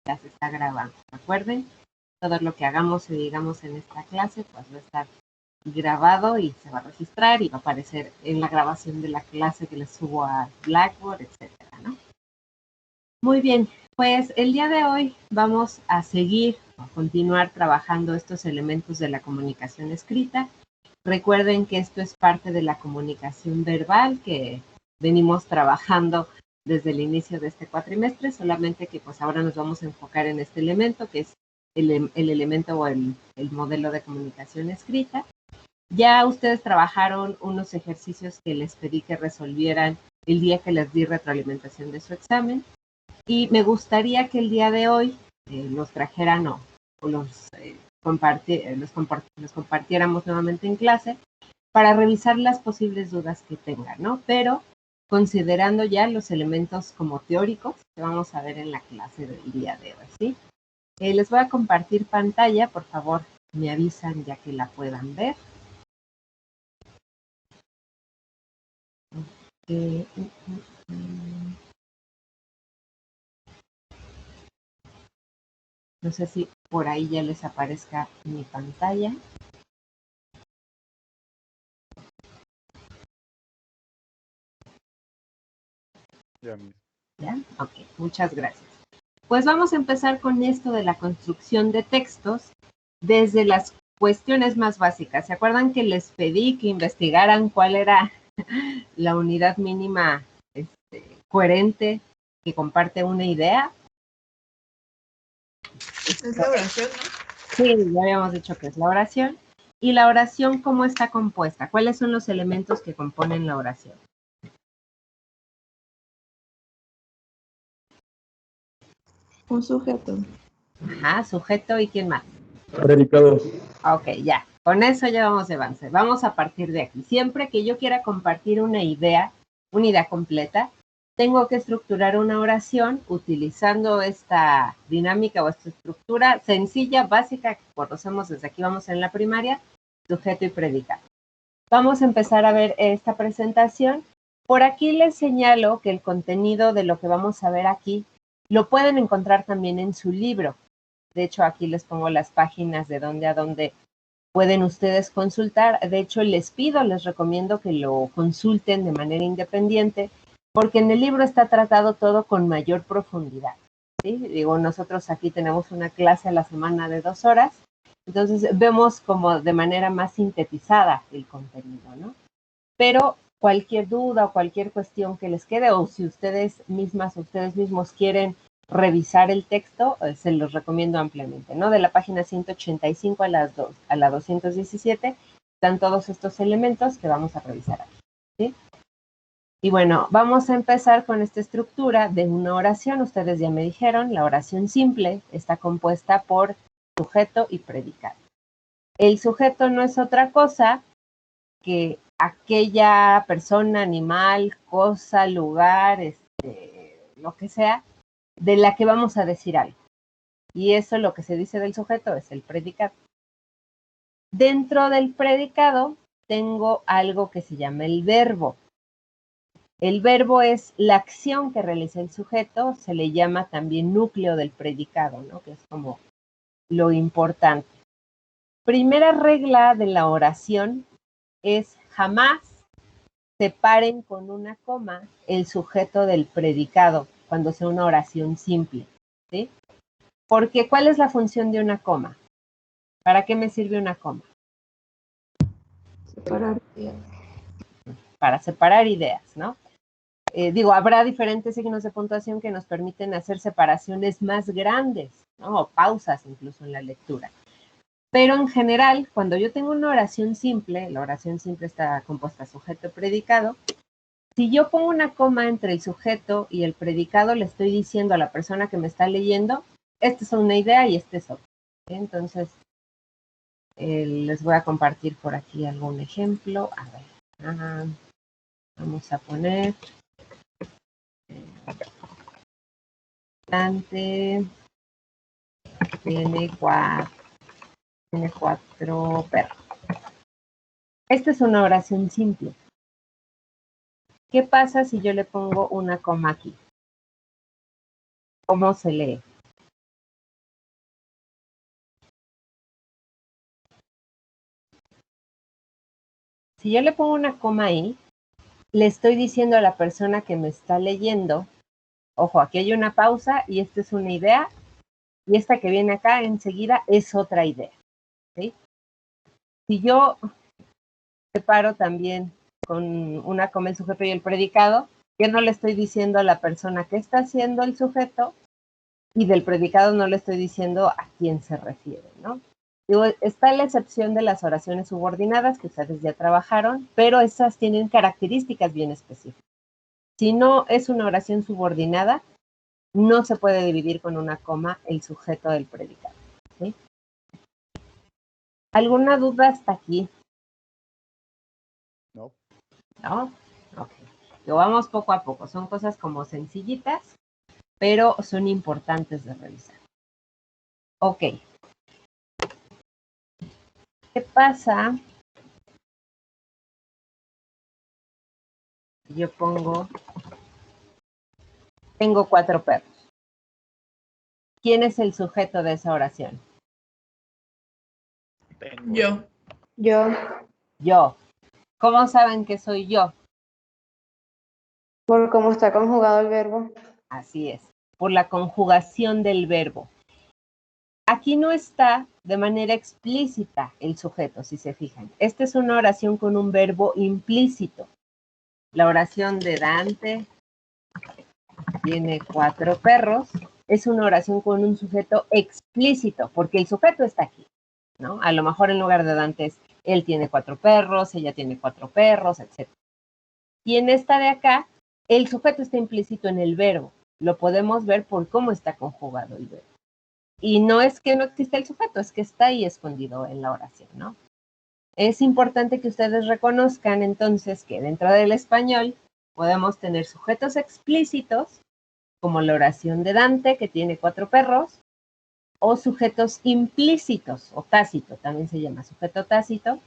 ya se está grabando. Recuerden, todo lo que hagamos y digamos en esta clase, pues va a estar grabado y se va a registrar y va a aparecer en la grabación de la clase que les subo a Blackboard, etcétera, ¿no? Muy bien, pues el día de hoy vamos a continuar trabajando estos elementos de la comunicación escrita. Recuerden que esto es parte de la comunicación verbal que venimos trabajando desde el inicio de este cuatrimestre, solamente que pues ahora nos vamos a enfocar en este elemento que es el elemento o el modelo de comunicación escrita. Ya ustedes trabajaron unos ejercicios que les pedí que resolvieran el día que les di retroalimentación de su examen y me gustaría que el día de hoy los trajeran o los compartiéramos nuevamente en clase para revisar las posibles dudas que tengan, ¿no? Pero considerando ya los elementos como teóricos que vamos a ver en la clase del día de hoy, ¿sí? Les voy a compartir pantalla, por favor, me avisan ya que la puedan ver. No sé si por ahí ya les aparezca mi pantalla. ¿Ya? Ok, muchas gracias. Pues vamos a empezar con esto de la construcción de textos desde las cuestiones más básicas. ¿Se acuerdan que les pedí que investigaran cuál era la unidad mínima coherente que comparte una idea? Es la oración, ¿no? Sí, ya habíamos dicho que es la oración. ¿Y la oración cómo está compuesta? ¿Cuáles son los elementos que componen la oración? Un sujeto. Ajá, sujeto y ¿quién más? Predicados. Ok, ya. Con eso ya vamos de avance. Vamos a partir de aquí. Siempre que yo quiera compartir una idea completa, tengo que estructurar una oración utilizando esta dinámica o esta estructura sencilla, básica, que conocemos desde aquí, vamos en la primaria, sujeto y predicado. Vamos a empezar a ver esta presentación. Por aquí les señalo que el contenido de lo que vamos a ver aquí lo pueden encontrar también en su libro. De hecho, aquí les pongo las páginas de dónde a dónde pueden ustedes consultar. De hecho, les recomiendo que lo consulten de manera independiente, porque en el libro está tratado todo con mayor profundidad, ¿sí? Digo, nosotros aquí tenemos una clase a la semana de 2 horas, entonces vemos como de manera más sintetizada el contenido, ¿no? Pero cualquier duda o cualquier cuestión que les quede, o si ustedes mismas o ustedes mismos quieren revisar el texto, se los recomiendo ampliamente, ¿no? De la página 185 a la 217 están todos estos elementos que vamos a revisar aquí, ¿sí? Y bueno, vamos a empezar con esta estructura de una oración. Ustedes ya me dijeron, la oración simple está compuesta por sujeto y predicado. El sujeto no es otra cosa que aquella persona, animal, cosa, lugar, lo que sea, de la que vamos a decir algo. Y eso, lo que se dice del sujeto, es el predicado. Dentro del predicado tengo algo que se llama el verbo. El verbo es la acción que realiza el sujeto, se le llama también núcleo del predicado, ¿no? Que es como lo importante. Primera regla de la oración es jamás separen con una coma el sujeto del predicado cuando sea una oración simple, ¿sí? Porque ¿cuál es la función de una coma? ¿Para qué me sirve una coma? Separar. Para separar ideas, ¿no? Habrá diferentes signos de puntuación que nos permiten hacer separaciones más grandes, ¿no? O pausas incluso en la lectura. Pero en general, cuando yo tengo una oración simple, la oración simple está compuesta sujeto-predicado, si yo pongo una coma entre el sujeto y el predicado, le estoy diciendo a la persona que me está leyendo, esta es una idea y este es otro. Entonces, les voy a compartir por aquí algún ejemplo. A ver, vamos a poner Dante tiene cuatro perros. Esta es una oración simple. ¿Qué pasa si yo le pongo una coma aquí? ¿Cómo se lee? Si yo le pongo una coma ahí, le estoy diciendo a la persona que me está leyendo, ojo, aquí hay una pausa y esta es una idea, y esta que viene acá enseguida es otra idea, ¿sí? Si yo separo también con una coma el sujeto y el predicado, yo no le estoy diciendo a la persona qué está haciendo el sujeto, y del predicado no le estoy diciendo a quién se refiere, ¿no? Digo, está la excepción de las oraciones subordinadas que ustedes ya trabajaron, pero esas tienen características bien específicas. Si no es una oración subordinada, no se puede dividir con una coma el sujeto del predicado, ¿sí? ¿Alguna duda hasta aquí? No. ¿No? Ok. Lo vamos poco a poco. Son cosas como sencillitas, pero son importantes de revisar. Ok. ¿Qué pasa? Yo tengo 4 perros. ¿Quién es el sujeto de esa oración? Yo. Yo. ¿Cómo saben que soy yo? Por cómo está conjugado el verbo. Así es, por la conjugación del verbo. Aquí no está de manera explícita el sujeto, si se fijan. Esta es una oración con un verbo implícito. La oración de Dante tiene 4 perros. Es una oración con un sujeto explícito, porque el sujeto está aquí, ¿no? A lo mejor en lugar de Dante es, él tiene 4 perros, ella tiene 4 perros, etc. Y en esta de acá, el sujeto está implícito en el verbo. Lo podemos ver por cómo está conjugado el verbo. Y no es que no exista el sujeto, es que está ahí escondido en la oración, ¿no? Es importante que ustedes reconozcan entonces que dentro del español podemos tener sujetos explícitos, como la oración de Dante, que tiene 4 perros, o sujetos implícitos, o tácito, también se llama sujeto tácito,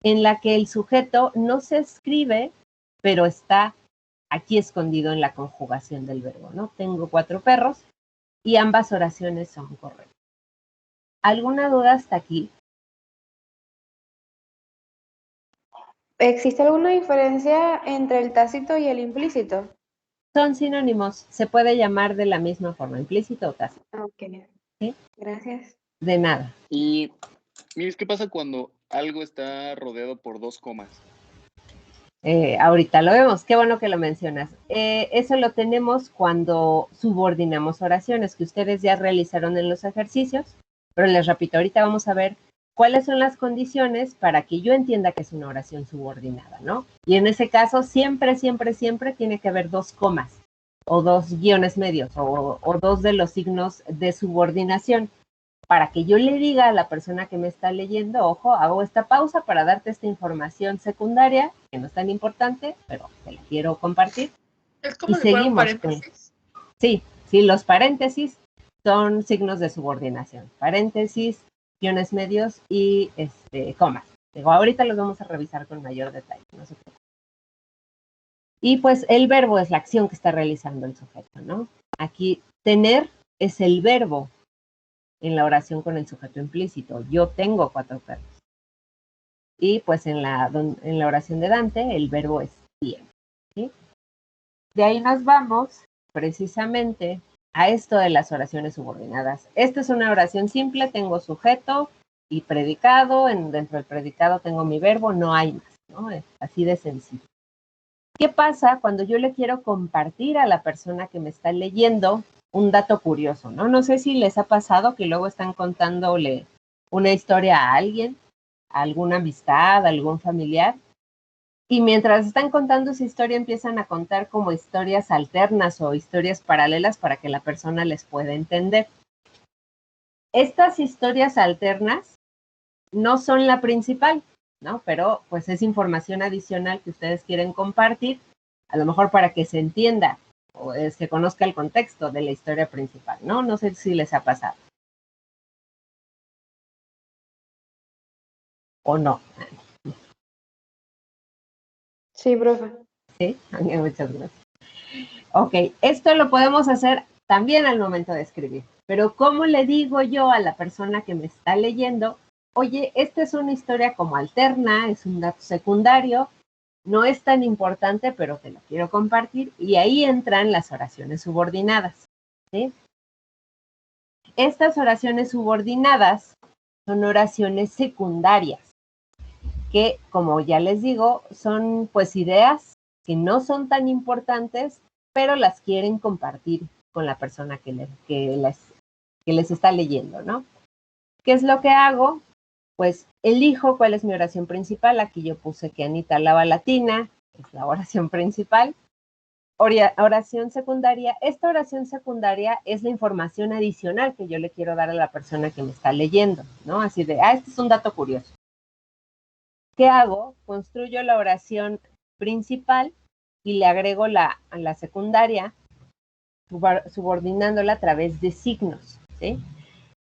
en la que el sujeto no se escribe, pero está aquí escondido en la conjugación del verbo, ¿no? Tengo 4 perros y ambas oraciones son correctas. ¿Alguna duda hasta aquí? ¿Existe alguna diferencia entre el tácito y el implícito? Son sinónimos, se puede llamar de la misma forma, implícito o tácito. Ok. ¿Sí? Gracias. De nada. Y, Miris, ¿qué pasa cuando algo está rodeado por 2 comas? Ahorita lo vemos, qué bueno que lo mencionas. Eso lo tenemos cuando subordinamos oraciones que ustedes ya realizaron en los ejercicios, pero les repito, ahorita vamos a ver cuáles son las condiciones para que yo entienda que es una oración subordinada, ¿no? Y en ese caso, siempre, siempre, siempre tiene que haber 2 comas o 2 guiones medios o 2 de los signos de subordinación para que yo le diga a la persona que me está leyendo, ojo, hago esta pausa para darte esta información secundaria, que no es tan importante, pero te la quiero compartir. Es como Y si fuera un seguimos paréntesis. Sí, los paréntesis son signos de subordinación. Paréntesis, guiones medios y comas. Digo, ahorita los vamos a revisar con mayor detalle, no se preocupen. Y pues el verbo es la acción que está realizando el sujeto, ¿no? Aquí, tener es el verbo en la oración con el sujeto implícito. Yo tengo 4 perros. Y pues en la oración de Dante, el verbo es tiene, ¿sí? De ahí nos vamos precisamente a esto de las oraciones subordinadas. Esta es una oración simple, tengo sujeto y predicado, dentro del predicado tengo mi verbo, no hay más, ¿no? Es así de sencillo. ¿Qué pasa cuando yo le quiero compartir a la persona que me está leyendo un dato curioso, ¿no? No sé si les ha pasado que luego están contándole una historia a alguien, a alguna amistad, a algún familiar, y mientras están contando esa historia empiezan a contar como historias alternas o historias paralelas para que la persona les pueda entender. Estas historias alternas no son la principal, ¿no? Pero pues es información adicional que ustedes quieren compartir, a lo mejor para que se entienda o se conozca el contexto de la historia principal, ¿no? No sé si les ha pasado. ¿O no? Sí, profe. Sí, muchas gracias. Ok, esto lo podemos hacer también al momento de escribir, pero ¿cómo le digo yo a la persona que me está leyendo oye, esta es una historia como alterna, es un dato secundario, no es tan importante, pero te lo quiero compartir, y ahí entran las oraciones subordinadas, ¿sí? Estas oraciones subordinadas son oraciones secundarias, que, como ya les digo, son pues ideas que no son tan importantes, pero las quieren compartir con la persona que les está leyendo, ¿no? ¿Qué es lo que hago? Pues elijo cuál es mi oración principal. Aquí yo puse que Anita lava la tina, es la oración principal. Oración secundaria. Esta oración secundaria es la información adicional que yo le quiero dar a la persona que me está leyendo, ¿no? Así de, este es un dato curioso. ¿Qué hago? Construyo la oración principal y le agrego a la secundaria, subordinándola a través de signos, ¿sí?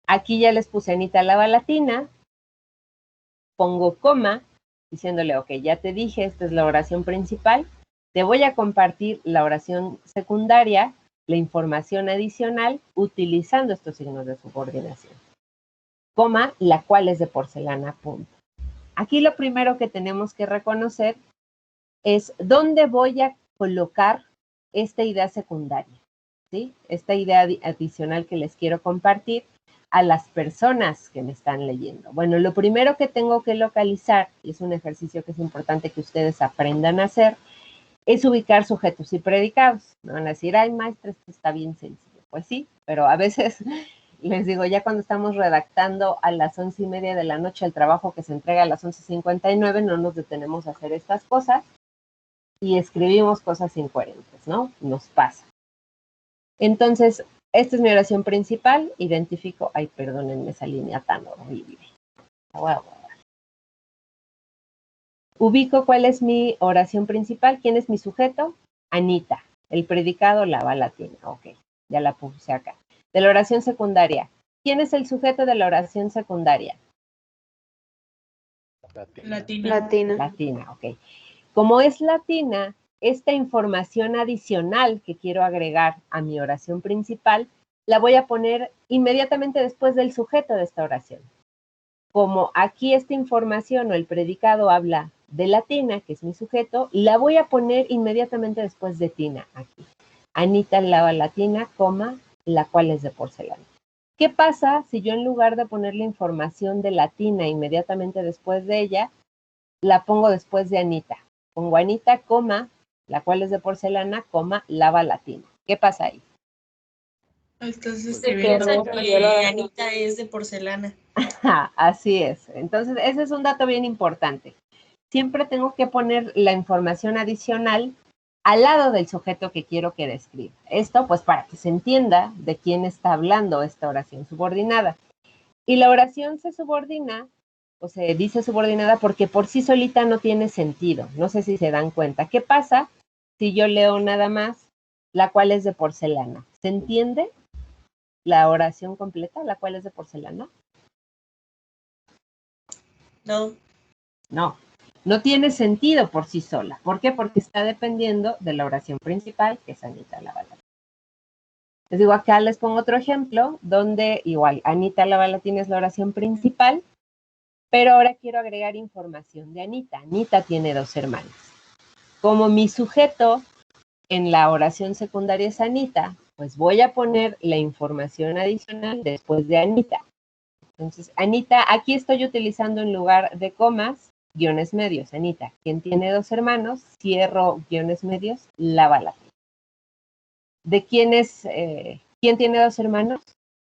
Aquí ya les puse Anita lava la tina, pongo coma, diciéndole, ok, ya te dije, esta es la oración principal, te voy a compartir la oración secundaria, la información adicional, utilizando estos signos de subordinación. Coma, la cual es de porcelana, punto. Aquí lo primero que tenemos que reconocer es dónde voy a colocar esta idea secundaria, ¿sí? Esta idea adicional que les quiero compartir a las personas que me están leyendo. Bueno, lo primero que tengo que localizar, y es un ejercicio que es importante que ustedes aprendan a hacer, es ubicar sujetos y predicados. Me van a decir, ay, maestra, esto está bien sencillo. Pues sí, pero a veces les digo, ya cuando estamos redactando a las 11:30 de la noche el trabajo que se entrega a las 11:59, no nos detenemos a hacer estas cosas y escribimos cosas incoherentes, ¿no? Nos pasa. Entonces, esta es mi oración principal, identifico, ay, perdónenme esa línea tan horrible. Ubico cuál es mi oración principal, quién es mi sujeto, Anita, el predicado lava la tina, ok, ya la puse acá. De la oración secundaria, ¿quién es el sujeto de la oración secundaria? Latina, ok. Como es latina, esta información adicional que quiero agregar a mi oración principal, la voy a poner inmediatamente después del sujeto de esta oración. Como aquí esta información o el predicado habla de latina, que es mi sujeto, la voy a poner inmediatamente después de tina, aquí. Anita lava la tina, coma, la cual es de porcelana. ¿Qué pasa si yo en lugar de poner la información de la tina inmediatamente después de ella, la pongo después de Anita? Pongo Anita, coma, la cual es de porcelana, coma, lava la tina. ¿Qué pasa ahí? Estás escribiendo que Anita es de porcelana. Así es. Entonces, ese es un dato bien importante. Siempre tengo que poner la información adicional al lado del sujeto que quiero que describa. Esto, pues, para que se entienda de quién está hablando esta oración subordinada. Y la oración se subordina, o se dice subordinada, porque por sí solita no tiene sentido. No sé si se dan cuenta. ¿Qué pasa si yo leo nada más la cual es de porcelana? ¿Se entiende la oración completa, la cual es de porcelana? No. No tiene sentido por sí sola. ¿Por qué? Porque está dependiendo de la oración principal, que es Anita lava la tina. Les digo, acá les pongo otro ejemplo, donde igual Anita lava la tina es la oración principal, pero ahora quiero agregar información de Anita. Anita tiene 2 hermanos. Como mi sujeto en la oración secundaria es Anita, pues voy a poner la información adicional después de Anita. Entonces, Anita, aquí estoy utilizando en lugar de comas, guiones medios. Anita, quien tiene 2 hermanos, cierro guiones medios, lava la tina. ¿De quién tiene 2 hermanos?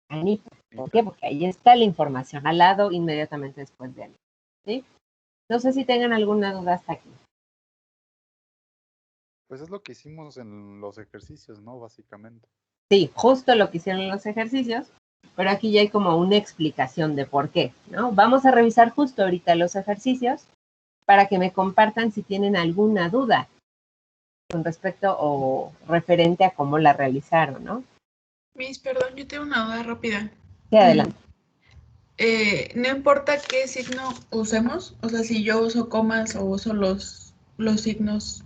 Anita. ¿Por qué? Porque ahí está la información al lado inmediatamente después de Anita. ¿Sí? No sé si tengan alguna duda hasta aquí. Pues es lo que hicimos en los ejercicios, ¿no? Básicamente. Sí, justo lo que hicieron en los ejercicios, pero aquí ya hay como una explicación de por qué, ¿no? Vamos a revisar justo ahorita los ejercicios para que me compartan si tienen alguna duda con respecto o referente a cómo la realizaron, ¿no? Miss, perdón, yo tengo una duda rápida. Sí, adelante. No importa qué signo usemos, o sea, si yo uso comas o uso los signos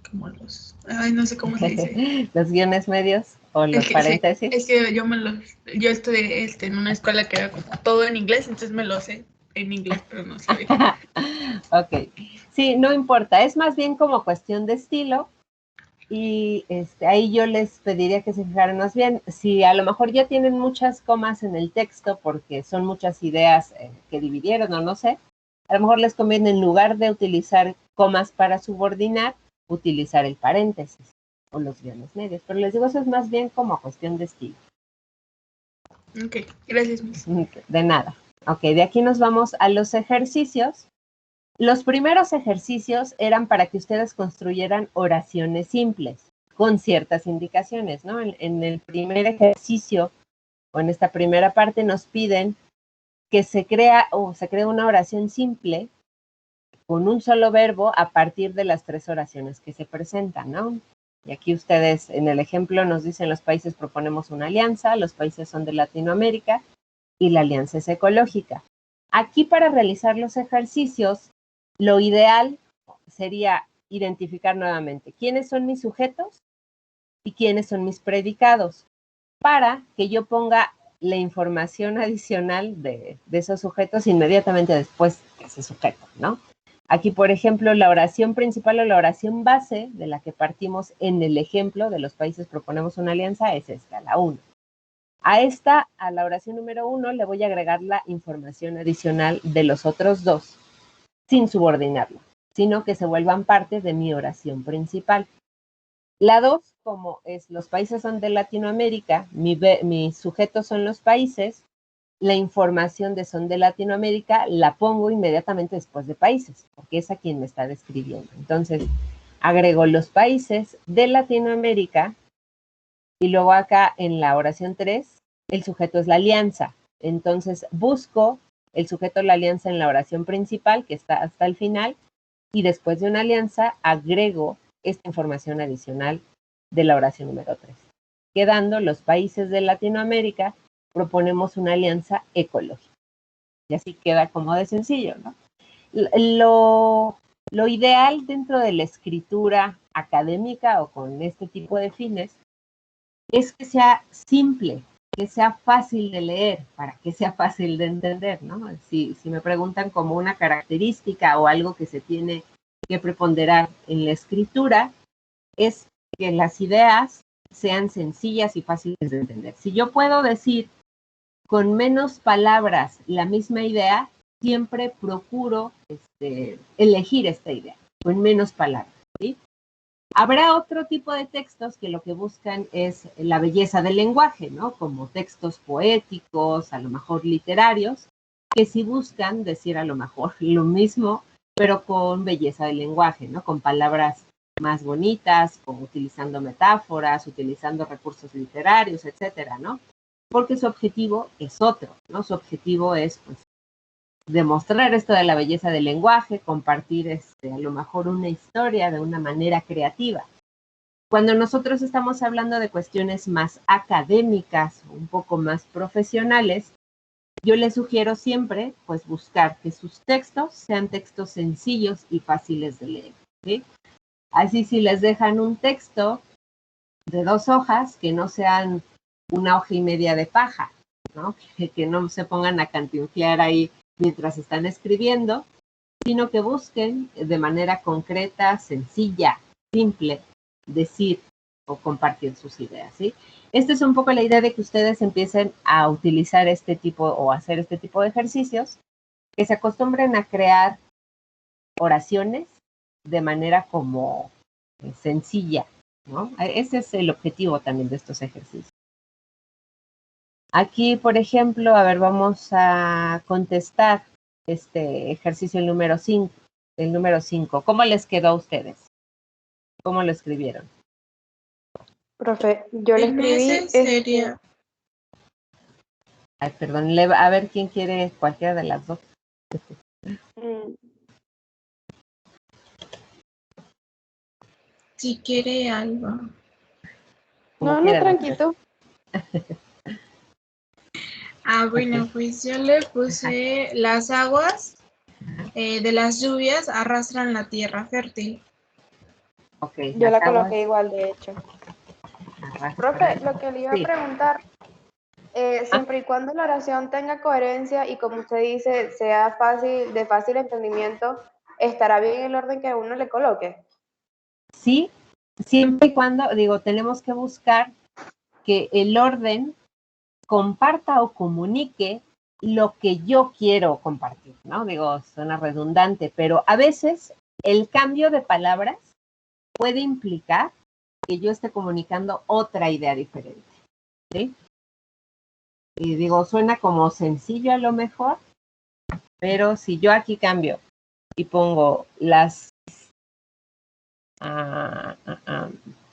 como los... Ay, no sé cómo se dice. Los guiones medios o los paréntesis. Sí, es que yo estoy en una escuela que era como todo en inglés, entonces me lo sé. en inglés, pero no sabía. Ok. Sí, no importa. Es más bien como cuestión de estilo. Y ahí yo les pediría que se fijaran más bien. Si a lo mejor ya tienen muchas comas en el texto porque son muchas ideas que dividieron o no sé, a lo mejor les conviene en lugar de utilizar comas para subordinar, utilizar el paréntesis o los guiones medios. Pero les digo, eso es más bien como cuestión de estilo. Ok, gracias, Miss. De nada. Ok, de aquí nos vamos a los ejercicios. Los primeros ejercicios eran para que ustedes construyeran oraciones simples con ciertas indicaciones, ¿no? En el primer ejercicio o en esta primera parte nos piden que se crea una oración simple con un solo verbo a partir de las 3 oraciones que se presentan, ¿no? Y aquí ustedes en el ejemplo nos dicen los países proponemos una alianza, los países son de Latinoamérica y la alianza es ecológica. Aquí para realizar los ejercicios, lo ideal sería identificar nuevamente quiénes son mis sujetos y quiénes son mis predicados para que yo ponga la información adicional de esos sujetos inmediatamente después de ese sujeto, ¿no? Aquí, por ejemplo, la oración principal o la oración base de la que partimos en el ejemplo de los países proponemos una alianza es esta, la 1. A la oración número 1, le voy a agregar la información adicional de los otros 2, sin subordinarlo, sino que se vuelvan parte de mi oración principal. La 2, como es los países son de Latinoamérica, mis sujetos son los países, la información de son de Latinoamérica la pongo inmediatamente después de países, porque es a quien me está describiendo. Entonces, agrego los países de Latinoamérica y luego acá en la oración 3, el sujeto es la alianza. Entonces, busco el sujeto de la alianza en la oración principal, que está hasta el final, y después de una alianza agrego esta información adicional de la oración número 3. Quedando los países de Latinoamérica, proponemos una alianza ecológica. Y así queda como de sencillo, ¿no? Lo ideal dentro de la escritura académica o con este tipo de fines es que sea simple, que sea fácil de leer, para que sea fácil de entender, ¿no? Si me preguntan como una característica o algo que se tiene que preponderar en la escritura, es que las ideas sean sencillas y fáciles de entender. Si yo puedo decir con menos palabras la misma idea, siempre procuro elegir esta idea, con menos palabras, ¿sí? Habrá otro tipo de textos que lo que buscan es la belleza del lenguaje, ¿no? Como textos poéticos, a lo mejor literarios, que sí buscan decir a lo mejor lo mismo, pero con belleza del lenguaje, ¿no? Con palabras más bonitas, como utilizando metáforas, utilizando recursos literarios, etcétera, ¿no? Porque su objetivo es otro, ¿no? Su objetivo es, pues, demostrar esto de la belleza del lenguaje, compartir a lo mejor una historia de una manera creativa. Cuando nosotros estamos hablando de cuestiones más académicas, un poco más profesionales, yo les sugiero siempre, pues, buscar que sus textos sean textos sencillos y fáciles de leer, ¿sí? Así, si les dejan un texto de 2 hojas, que no sean una hoja y media de paja, ¿no? Que no se pongan a cantinflear ahí mientras están escribiendo, sino que busquen de manera concreta, sencilla, simple, decir o compartir sus ideas, ¿sí? Esta es un poco la idea de que ustedes empiecen a utilizar este tipo o hacer este tipo de ejercicios, que se acostumbren a crear oraciones de manera como sencilla, ¿no? Ese es el objetivo también de estos ejercicios. Aquí, por ejemplo, a ver, vamos a contestar este ejercicio el número 5. El número 5. ¿Cómo les quedó a ustedes? ¿Cómo lo escribieron? Profe, yo le En escribí ese sería, Ay, perdón, a ver quién quiere cualquiera de las dos. si quiere algo. Como no, quieran. tranquilo. Bueno, Ok. pues yo le puse las aguas de las lluvias arrastran la tierra fértil. Ok, Yo la las aguas coloqué igual, de hecho. arrastran. Profe, lo que le iba a Sí. preguntar, Siempre y cuando la oración tenga coherencia y como usted dice, sea fácil, de fácil entendimiento, estará bien el orden que uno le coloque. Sí, siempre y cuando, digo, tenemos que buscar que el orden comparta o comunique lo que yo quiero compartir, ¿no? Digo, suena redundante, pero a veces el cambio de palabras puede implicar que yo esté comunicando otra idea diferente, ¿sí? Y digo, suena como sencillo a lo mejor, pero si yo aquí cambio y pongo las...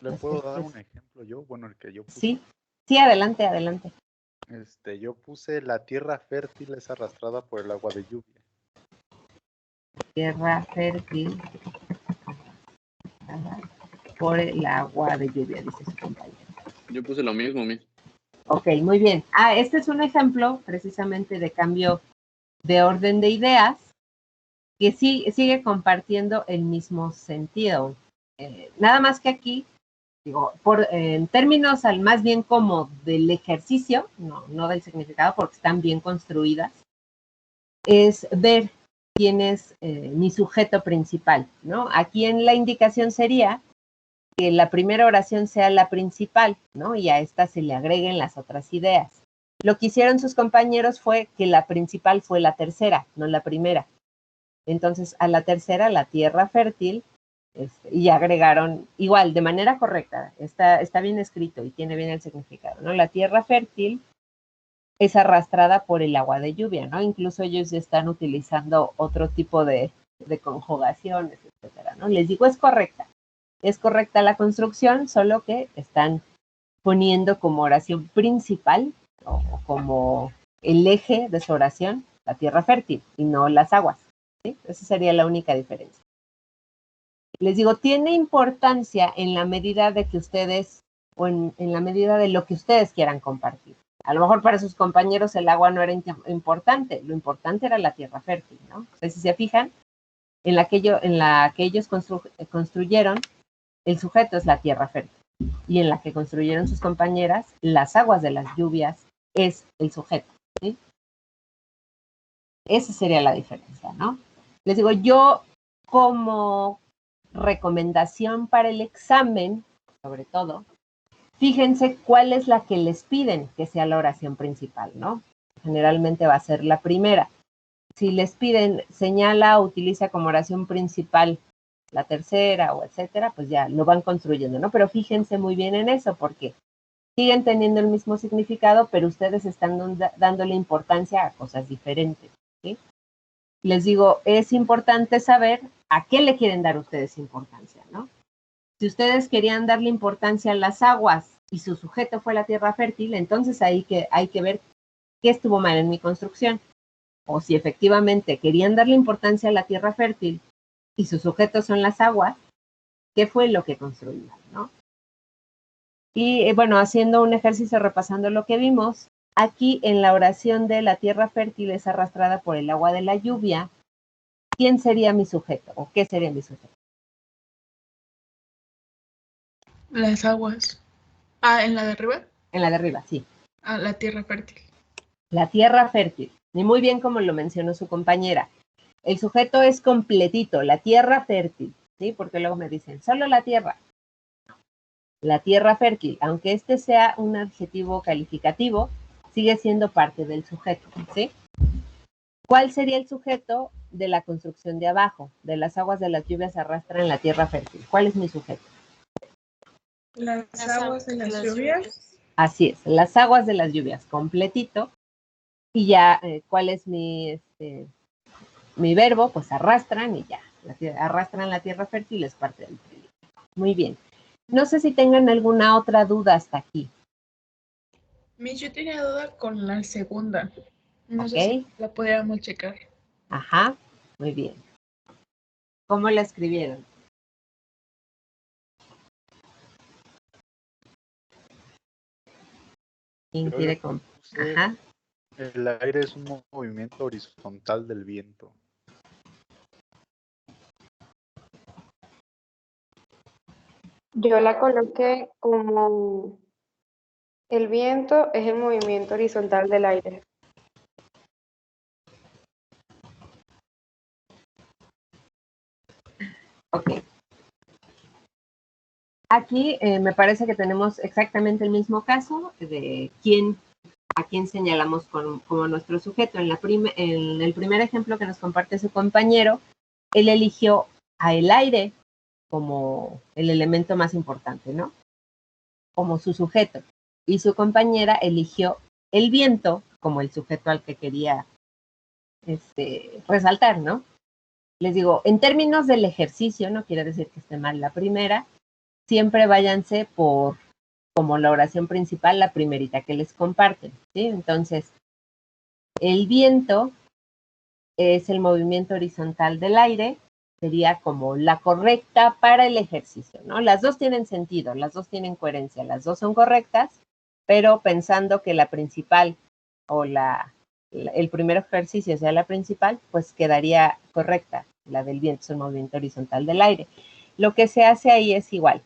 ¿Le puedo dar un ejemplo yo? Bueno, el que yo puse. Sí, sí, adelante, adelante. Yo puse la tierra fértil es arrastrada por el agua de lluvia. Tierra fértil por el agua de lluvia, dice su compañero. Yo puse lo mismo, Miss. Ok, muy bien. Este es un ejemplo precisamente de cambio de orden de ideas que sí, sigue compartiendo el mismo sentido. Nada más que aquí, digo, en términos más bien como del ejercicio, no del significado, porque están bien construidas, es ver quién es mi sujeto principal, ¿no? Aquí en la indicación sería que la primera oración sea la principal, ¿no? Y a esta se le agreguen las otras ideas. Lo que hicieron sus compañeros fue que la principal fue la tercera, no la primera. Entonces, a la tercera, la tierra fértil, y agregaron, igual, de manera correcta, está bien escrito y tiene bien el significado, ¿no? La tierra fértil es arrastrada por el agua de lluvia, ¿no? Incluso ellos están utilizando otro tipo de conjugaciones, etcétera, ¿no? Les digo, es correcta la construcción, solo que están poniendo como oración principal o como el eje de su oración la tierra fértil y no las aguas, ¿sí? Esa sería la única diferencia. Les digo, tiene importancia en la medida de que ustedes, o en la medida de lo que ustedes quieran compartir. A lo mejor para sus compañeros el agua no era importante, lo importante era la tierra fértil, ¿no? Entonces, si se fijan, en la que ellos construyeron, el sujeto es la tierra fértil. Y en la que construyeron sus compañeras, las aguas de las lluvias es el sujeto, ¿sí? Esa sería la diferencia, ¿no? Les digo, yo como recomendación para el examen, sobre todo, fíjense cuál es la que les piden que sea la oración principal, ¿no? Generalmente va a ser la primera. Si les piden señala o utiliza como oración principal la tercera o etcétera, pues ya lo van construyendo, ¿no? Pero fíjense muy bien en eso porque siguen teniendo el mismo significado, pero ustedes están dándole importancia a cosas diferentes, ¿sí? Les digo, es importante saber a qué le quieren dar ustedes importancia, ¿no? Si ustedes querían darle importancia a las aguas y su sujeto fue la tierra fértil, entonces hay que ver qué estuvo mal en mi construcción. O si efectivamente querían darle importancia a la tierra fértil y sus sujetos son las aguas, ¿qué fue lo que construyeron, no? Y bueno, haciendo un ejercicio repasando lo que vimos, aquí en la oración de la tierra fértil es arrastrada por el agua de la lluvia, ¿quién sería mi sujeto o qué sería mi sujeto? Las aguas. Ah, ¿en la de arriba? En la de arriba, sí. Ah, la tierra fértil. La tierra fértil. Y muy bien como lo mencionó su compañera. El sujeto es completito, la tierra fértil, ¿sí? Porque luego me dicen, solo la tierra. La tierra fértil, aunque este sea un adjetivo calificativo, sigue siendo parte del sujeto, ¿sí? ¿Cuál sería el sujeto de la construcción de abajo? De las aguas de las lluvias arrastran la tierra fértil. ¿Cuál es mi sujeto? Las aguas de las lluvias. Así es, las aguas de las lluvias, completito. Y ya, ¿cuál es mi verbo? Pues arrastran y ya. Arrastran la tierra fértil, es parte del predicado. Muy bien. No sé si tengan alguna otra duda hasta aquí. Yo tenía duda con la segunda. No sé Ok. si la podríamos checar. Ajá, muy bien. ¿Cómo la escribieron? ¿Quién Yo quiere le con? puse, Ajá. el aire es un movimiento horizontal del viento. Yo la coloqué como El viento es el movimiento horizontal del aire. Ok. Aquí me parece que tenemos exactamente el mismo caso de a quién señalamos como nuestro sujeto. En el primer ejemplo que nos comparte su compañero, él eligió a el aire como el elemento más importante, ¿no? Como su sujeto. Y su compañera eligió el viento como el sujeto al que quería resaltar, ¿no? Les digo, en términos del ejercicio, no quiere decir que esté mal la primera, siempre váyanse por como la oración principal, la primerita que les comparten, ¿sí? Entonces, el viento es el movimiento horizontal del aire, sería como la correcta para el ejercicio, ¿no? Las dos tienen sentido, las dos tienen coherencia, las dos son correctas, pero pensando que la principal o el primer ejercicio sea la principal, pues quedaría correcta. La del viento es un movimiento horizontal del aire. Lo que se hace ahí es igual.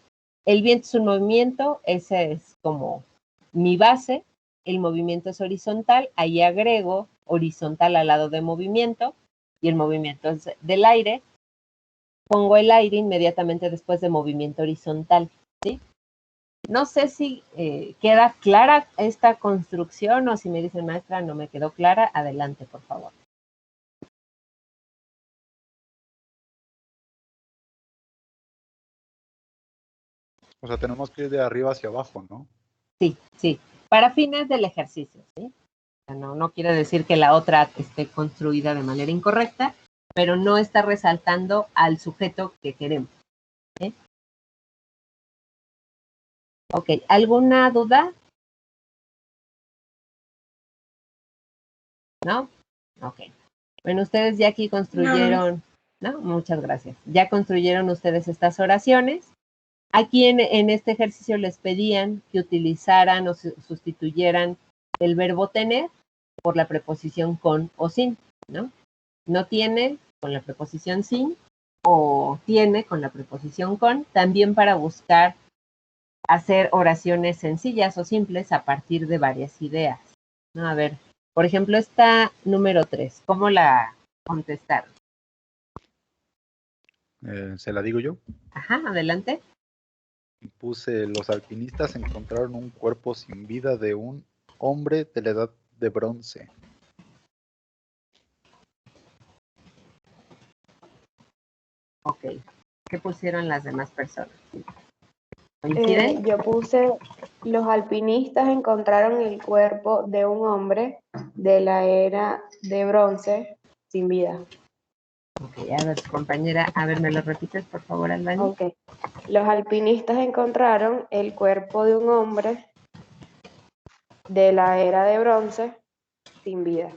El viento es un movimiento, ese es como mi base, el movimiento es horizontal, ahí agrego horizontal al lado de movimiento y el movimiento es del aire. Pongo el aire inmediatamente después de movimiento horizontal, ¿sí? No sé si queda clara esta construcción o si me dicen, maestra, no me quedó clara, adelante, por favor. O sea, tenemos que ir de arriba hacia abajo, ¿no? Sí, sí, para fines del ejercicio, ¿sí? No quiere decir que la otra esté construida de manera incorrecta, pero no está resaltando al sujeto que queremos, ¿sí? Ok, ¿alguna duda? ¿No? Ok. Bueno, ustedes ya aquí construyeron, ¿no? Muchas gracias. Ya construyeron ustedes estas oraciones. Aquí en este ejercicio les pedían que utilizaran o sustituyeran el verbo tener por la preposición con o sin, ¿no? No tiene con la preposición sin o tiene con la preposición con, también para buscar hacer oraciones sencillas o simples a partir de varias ideas, ¿no? A ver, por ejemplo, esta número 3, ¿cómo la contestaron? ¿Se la digo yo? Ajá, adelante. Puse, los alpinistas encontraron un cuerpo sin vida de un hombre de la edad de bronce. Ok. ¿Qué pusieron las demás personas? ¿Coinciden? Yo puse, los alpinistas encontraron el cuerpo de un hombre de la era de bronce sin vida. Ok, a ver, compañera, a ver, ¿me lo repites, por favor, Albany? Ok. Los alpinistas encontraron el cuerpo de un hombre de la era de bronce sin vida.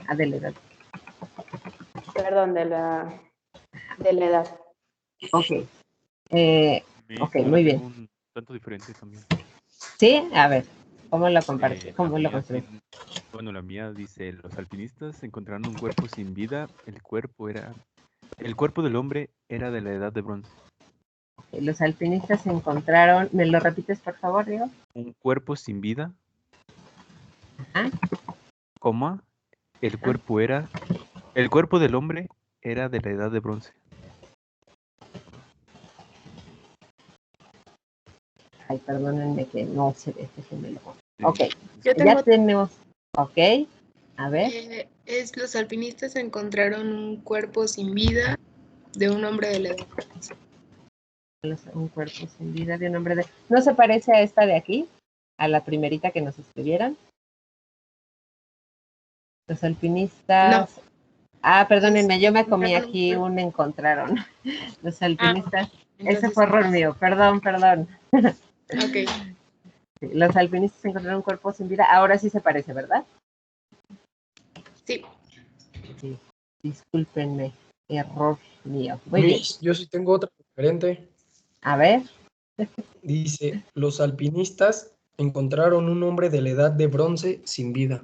Adele. Perdón, de la edad. Ok. Ok, Yo la muy tengo bien. un tanto diferente también. ¿Sí? A ver, ¿cómo lo compartí? ¿Cómo lo construí? Bueno, la mía dice, los alpinistas encontraron un cuerpo sin vida, el cuerpo del hombre era de la edad de bronce. Los alpinistas encontraron, ¿me lo repites, por favor, Diego? Un cuerpo sin vida, Ajá. coma, el cuerpo del hombre era de la edad de bronce. Ay, perdónenme que no se ve, déjenmelo. Sí. Ok, Yo ya tenemos, ok, a ver. Los alpinistas encontraron un cuerpo sin vida de un hombre de la edad. Un cuerpo sin vida de un hombre de... ¿No se parece a esta de aquí? A la primerita que nos escribieron. Los alpinistas... No. Ah, perdónenme, yo me comí aquí un encontraron. Los alpinistas... Ese fue error mío, perdón. Ok. Sí, los alpinistas encontraron un cuerpo sin vida. Ahora sí se parece, ¿verdad? Sí. Sí. Discúlpenme, error mío. Muy bien. Yo sí tengo otra diferente. A ver. Dice, los alpinistas encontraron un hombre de la edad de bronce sin vida.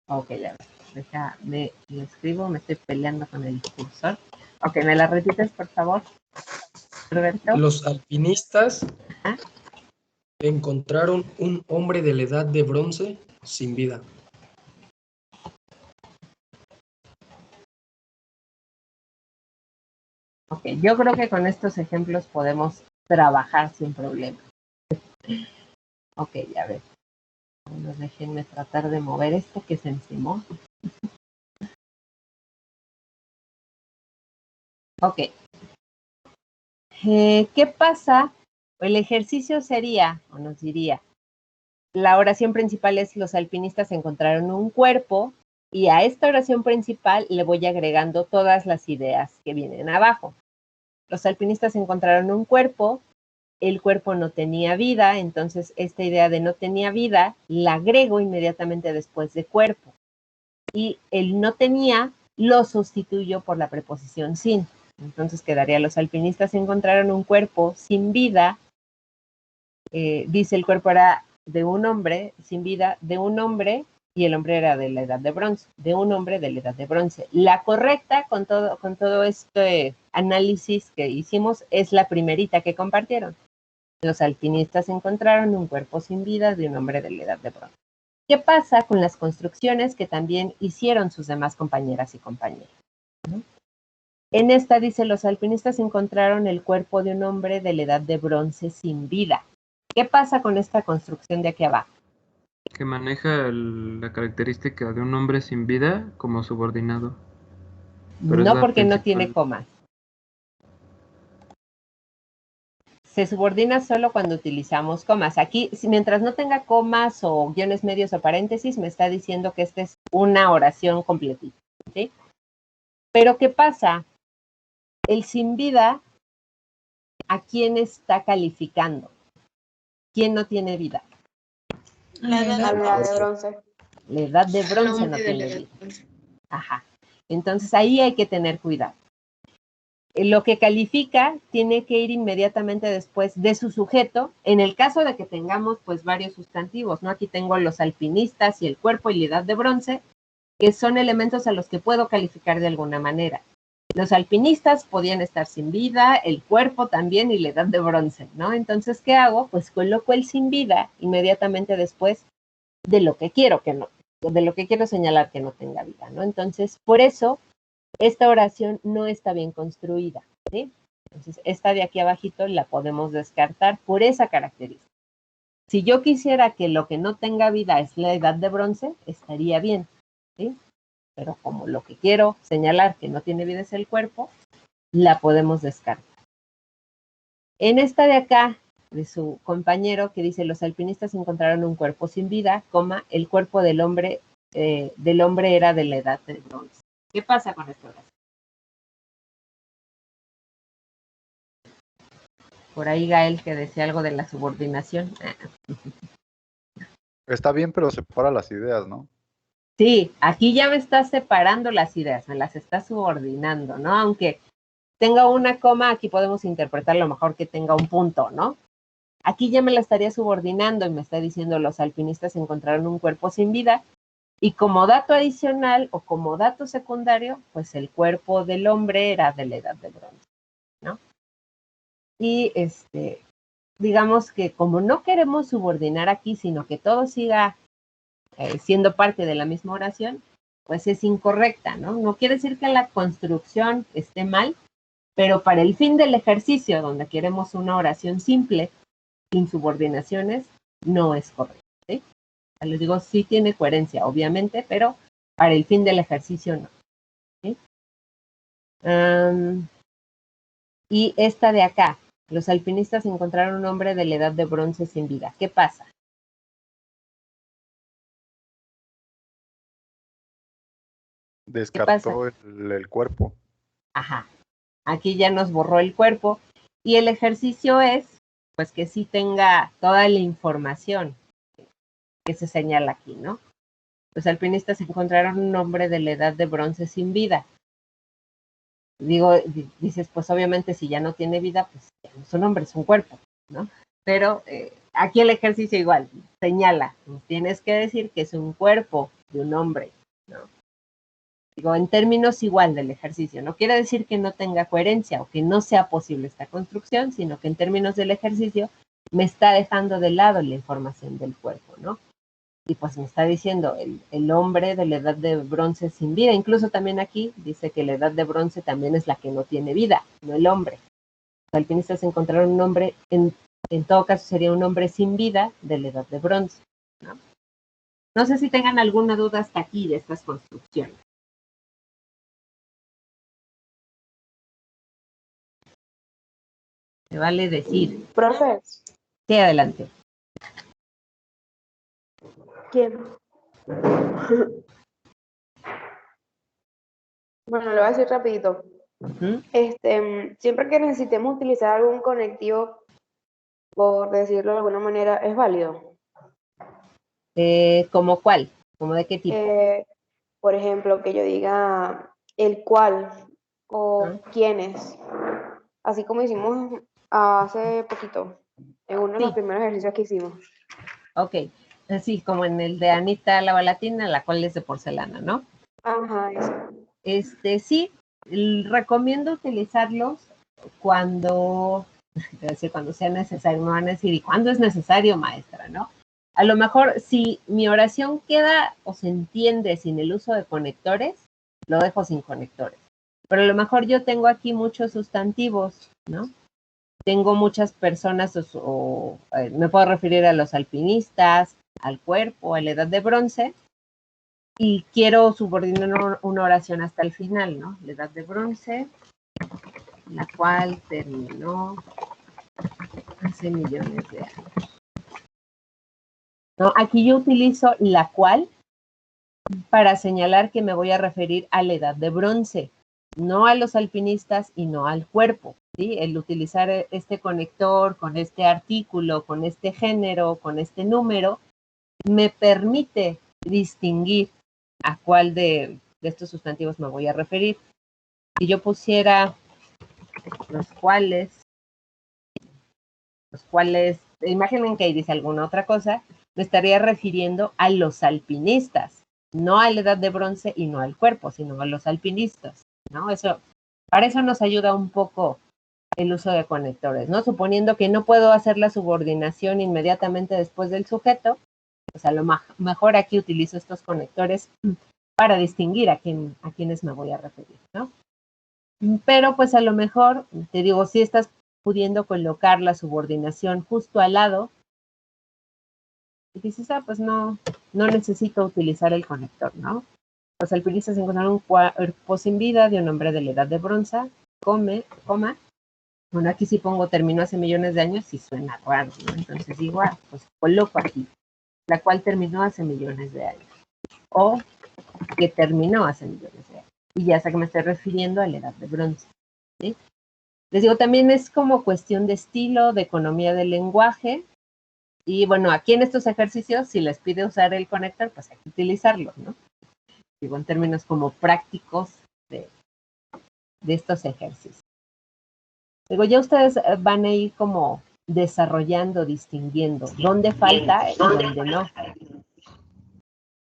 Ok, ya ver. Déjame, lo escribo, me estoy peleando con el cursor. Ok, ¿me la repites, por favor, Roberto? Los alpinistas Ajá. Encontraron un hombre de la edad de bronce sin vida. Ok, yo creo que con estos ejemplos podemos trabajar sin problema. Ok, a ver. Bueno, déjenme tratar de mover esto que se encimó. Ok. ¿Qué pasa? El ejercicio sería, o nos diría, la oración principal es: los alpinistas encontraron un cuerpo, y a esta oración principal le voy agregando todas las ideas que vienen abajo. Los alpinistas encontraron un cuerpo, el cuerpo no tenía vida, entonces esta idea de no tenía vida la agrego inmediatamente después de cuerpo. Y el no tenía lo sustituyo por la preposición sin. Entonces quedaría: los alpinistas encontraron un cuerpo sin vida. Dice el cuerpo era de un hombre sin vida, de un hombre, y el hombre era de la edad de bronce, de un hombre de la edad de bronce. La correcta con todo este análisis que hicimos es la primerita que compartieron. Los alpinistas encontraron un cuerpo sin vida de un hombre de la edad de bronce. ¿Qué pasa con las construcciones que también hicieron sus demás compañeras y compañeros? ¿No? En esta dice: los alpinistas encontraron el cuerpo de un hombre de la edad de bronce sin vida. ¿Qué pasa con esta construcción de aquí abajo? Que maneja la característica de un hombre sin vida como subordinado. Pero No, porque no tiene comas. Se subordina solo cuando utilizamos comas. Aquí, mientras no tenga comas o guiones medios o paréntesis, me está diciendo que esta es una oración completita, ¿sí? Pero ¿qué pasa? El sin vida, ¿a quién está calificando? ¿Quién no tiene vida? La edad de bronce. La edad de bronce no tiene vida. Ajá. Entonces ahí hay que tener cuidado. Lo que califica tiene que ir inmediatamente después de su sujeto, en el caso de que tengamos pues varios sustantivos, ¿no? Aquí tengo los alpinistas y el cuerpo y la edad de bronce, que son elementos a los que puedo calificar de alguna manera. Los alpinistas podían estar sin vida, el cuerpo también y la edad de bronce, ¿no? Entonces, ¿qué hago? Pues coloco el sin vida inmediatamente después de lo que quiero que no, de lo que quiero señalar que no tenga vida, ¿no? Entonces, por eso esta oración no está bien construida, ¿sí? Entonces, esta de aquí abajito la podemos descartar por esa característica. Si yo quisiera que lo que no tenga vida es la edad de bronce, estaría bien, ¿sí? Pero como lo que quiero señalar que no tiene vida es el cuerpo, la podemos descartar. En esta de acá, de su compañero, que dice: los alpinistas encontraron un cuerpo sin vida, coma, el cuerpo del hombre era de la edad de bronce. ¿Qué pasa con esta oración? Por ahí Gael que decía algo de la subordinación. Está bien, pero separa las ideas, ¿no? Sí, aquí ya me está separando las ideas, me las está subordinando, ¿no? Aunque tenga una coma, aquí podemos interpretar a lo mejor que tenga un punto, ¿no? Aquí ya me la estaría subordinando y me está diciendo: los alpinistas encontraron un cuerpo sin vida, y como dato adicional o como dato secundario, pues el cuerpo del hombre era de la edad de bronce, ¿no? Y digamos que como no queremos subordinar aquí, sino que todo siga siendo parte de la misma oración, pues es incorrecta, ¿no? No quiere decir que la construcción esté mal, pero para el fin del ejercicio, donde queremos una oración simple, sin subordinaciones, no es correcto, ¿sí? Les digo, sí tiene coherencia, obviamente, pero para el fin del ejercicio no, ¿sí? Y esta de acá: los alpinistas encontraron un hombre de la edad de bronce sin vida. ¿Qué pasa? Descartó el cuerpo. Ajá. Aquí ya nos borró el cuerpo y el ejercicio es, pues, que sí tenga toda la información que se señala aquí, ¿no? Los alpinistas encontraron un hombre de la edad de bronce sin vida. Digo, dices, pues obviamente si ya no tiene vida, pues ya no es un hombre, es un cuerpo, ¿no? Pero aquí el ejercicio igual señala, tienes que decir que es un cuerpo de un hombre, ¿no? Digo, en términos igual del ejercicio, no quiere decir que no tenga coherencia o que no sea posible esta construcción, sino que en términos del ejercicio me está dejando de lado la información del cuerpo, ¿no? Y pues me está diciendo el hombre de la edad de bronce sin vida. Incluso también aquí dice que la edad de bronce también es la que no tiene vida, no el hombre. Los alpinistas encontraron un hombre, en todo caso sería un hombre sin vida de la edad de bronce, ¿no? No sé si tengan alguna duda hasta aquí de estas construcciones. Me vale decir. Profe, Sí, adelante. ¿quién? Bueno, lo voy a decir rapidito. Ujú. Siempre que necesitemos utilizar algún conectivo, por decirlo de alguna manera, es válido. ¿Cómo cuál? ¿Cómo de qué tipo? Por ejemplo, que yo diga el cual o Ah. quiénes, así como hicimos hace poquito, en uno de los Sí. primeros ejercicios que hicimos. Ok, así como en el de Anita la balatina, la cual es de porcelana, ¿no? Ajá, eso. Sí, recomiendo utilizarlos cuando, es decir, cuando sea necesario. Me van a decir, ¿y cuándo es necesario, maestra, no? A lo mejor, si mi oración queda o se entiende sin el uso de conectores, lo dejo sin conectores. Pero a lo mejor yo tengo aquí muchos sustantivos, ¿no? Tengo muchas personas, me puedo referir a los alpinistas, al cuerpo, a la edad de bronce, y quiero subordinar una oración hasta el final, ¿no? La edad de bronce, la cual terminó hace millones de años. ¿No? Aquí yo utilizo la cual para señalar que me voy a referir a la edad de bronce, no a los alpinistas y no al cuerpo, ¿sí? El utilizar este conector con este artículo, con este género, con este número, me permite distinguir a cuál de estos sustantivos me voy a referir. Si yo pusiera los cuales, imaginen que ahí dice alguna otra cosa, me estaría refiriendo a los alpinistas, no a la edad de bronce y no al cuerpo, sino a los alpinistas, ¿no? Para eso nos ayuda un poco el uso de conectores, ¿no? Suponiendo que no puedo hacer la subordinación inmediatamente después del sujeto, pues a lo mejor aquí utilizo estos conectores para distinguir a quiénes me voy a referir, ¿no? Pero pues a lo mejor, te digo, si estás pudiendo colocar la subordinación justo al lado, y dices, pues no necesito utilizar el conector, ¿no? Los alpinistas encontraron un cuerpo sin vida de un hombre de la edad de bronce, coma. Bueno, aquí sí pongo terminó hace millones de años y suena raro, ¿no? Entonces igual, pues coloco aquí, la cual terminó hace millones de años. O que terminó hace millones de años. Y ya sé que me estoy refiriendo a la edad de bronce, ¿sí? Les digo, también es como cuestión de estilo, de economía del lenguaje. Y bueno, aquí en estos ejercicios, si les pide usar el conector, pues hay que utilizarlo, ¿no? Digo, en términos como prácticos de estos ejercicios. Digo, ya ustedes van a ir como desarrollando, distinguiendo dónde falta y dónde no.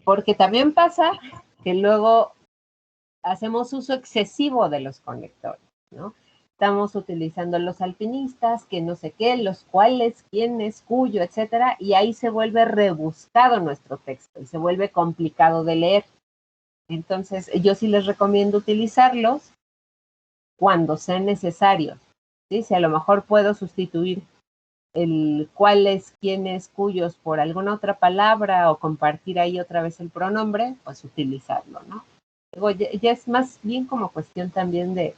Porque también pasa que luego hacemos uso excesivo de los conectores, ¿no? Estamos utilizando los alpinistas, que no sé qué, los cuales, quiénes, cuyo, etcétera, y ahí se vuelve rebuscado nuestro texto y se vuelve complicado de leer. Entonces, yo sí les recomiendo utilizarlos cuando sean necesarios, ¿sí? Si a lo mejor puedo sustituir el cuáles, quiénes, cuyos por alguna otra palabra o compartir ahí otra vez el pronombre, pues utilizarlo, ¿no? Luego ya es más bien como cuestión también de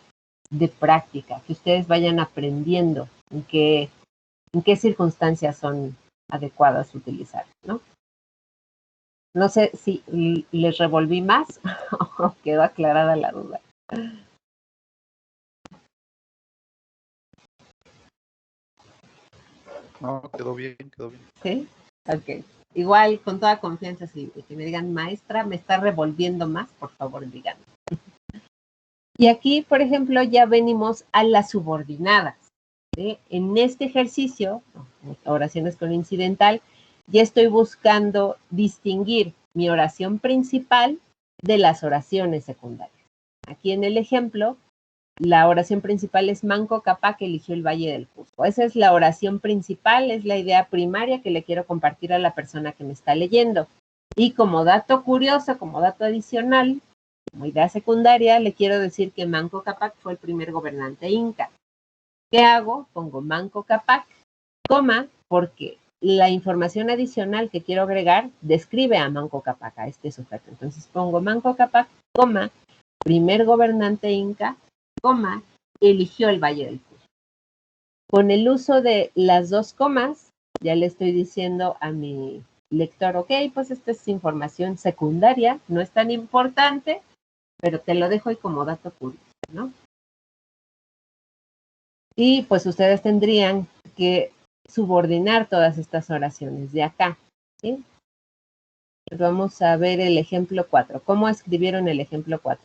práctica, que ustedes vayan aprendiendo en qué circunstancias son adecuadas utilizar, ¿no? No sé si les revolví más o quedó aclarada la duda. No, quedó bien, quedó bien. ¿Sí? Ok. Igual, con toda confianza, si que me digan, maestra, me está revolviendo más, por favor, díganme. Y aquí, por ejemplo, ya venimos a las subordinadas, ¿sí? En este ejercicio, oraciones con incidental, ya estoy buscando distinguir mi oración principal de las oraciones secundarias. Aquí en el ejemplo, la oración principal es Manco Cápac eligió el Valle del Cusco. Esa es la oración principal, es la idea primaria que le quiero compartir a la persona que me está leyendo. Y como dato curioso, como dato adicional, como idea secundaria, le quiero decir que Manco Cápac fue el primer gobernante inca. ¿Qué hago? Pongo Manco Cápac, coma, porque la información adicional que quiero agregar describe a Manco Cápac, a este sujeto. Entonces pongo Manco Cápac, coma, primer gobernante inca, coma, eligió el Valle del Cusco. Con el uso de las dos comas, ya le estoy diciendo a mi lector, ok, pues esta es información secundaria, no es tan importante, pero te lo dejo ahí como dato curioso, ¿no? Y pues ustedes tendrían que subordinar todas estas oraciones de acá, ¿sí? Vamos a ver el ejemplo 4. ¿Cómo escribieron el ejemplo 4?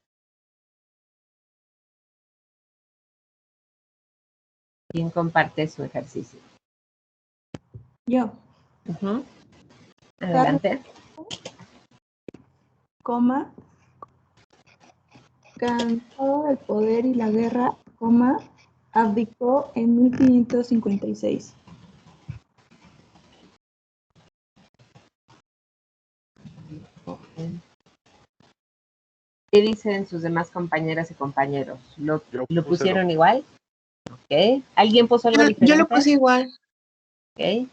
¿Quién comparte su ejercicio? Yo, Adelante. coma, cansado del poder y la guerra, coma, abdicó en 1556. ¿Qué dicen sus demás compañeras y compañeros? ¿Lo Yo pusieron igual? Ok. ¿Alguien puso algo diferente? Yo lo puse igual. Ok.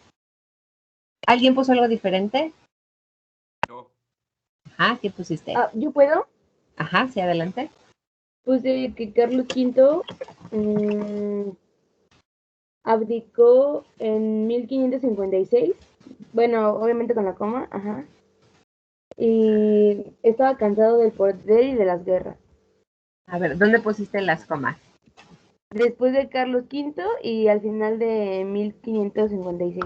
¿Alguien puso algo diferente? Yo. Ajá, ¿qué pusiste? ¿Yo puedo? Ajá, sí, adelante. Puse que Carlos V abdicó en 1556. Bueno, obviamente con la coma, ajá. Y estaba cansado del poder y de las guerras. A ver, ¿dónde pusiste las comas? Después de Carlos V y al final de 1556.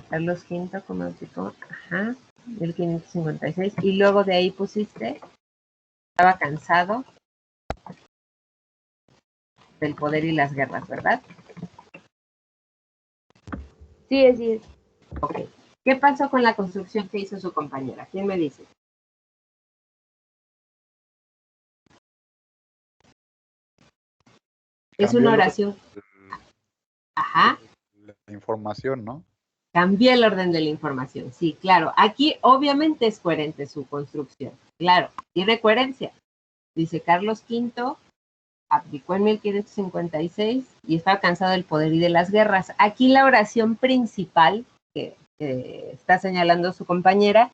Carlos V, ¿cómo abdicó? Ajá, 1556. Y luego de ahí pusiste, estaba cansado del poder y las guerras, ¿verdad? Sí, así es. Ok. ¿Qué pasó con la construcción que hizo su compañera? ¿Quién me dice? Es una oración. Ajá. La información, ¿no? Cambié el orden de la información. Sí, claro. Aquí obviamente es coherente su construcción. Claro, tiene coherencia. Dice Carlos V abdicó en 1556 y estaba cansado del poder y de las guerras. Aquí la oración principal que está señalando su compañera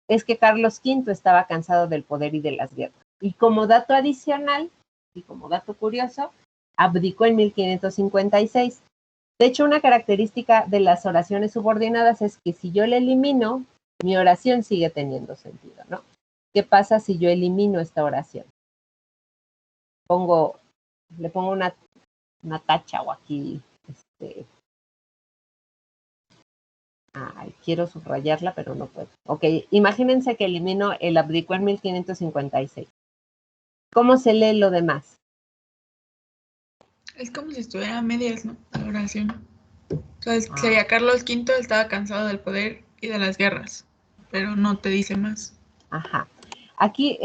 es que Carlos V estaba cansado del poder y de las guerras. Y como dato adicional, y como dato curioso, abdicó en 1556. De hecho, una característica de las oraciones subordinadas es que si yo la elimino, mi oración sigue teniendo sentido, ¿no? ¿Qué pasa si yo elimino esta oración? Le pongo una tacha o aquí, quiero subrayarla, pero no puedo. Ok, imagínense que elimino el abdicó en 1556. ¿Cómo se lee lo demás? Es como si estuviera a medias, ¿no? La oración. O sea, sería Carlos V estaba cansado del poder y de las guerras, pero no te dice más. Ajá. Aquí,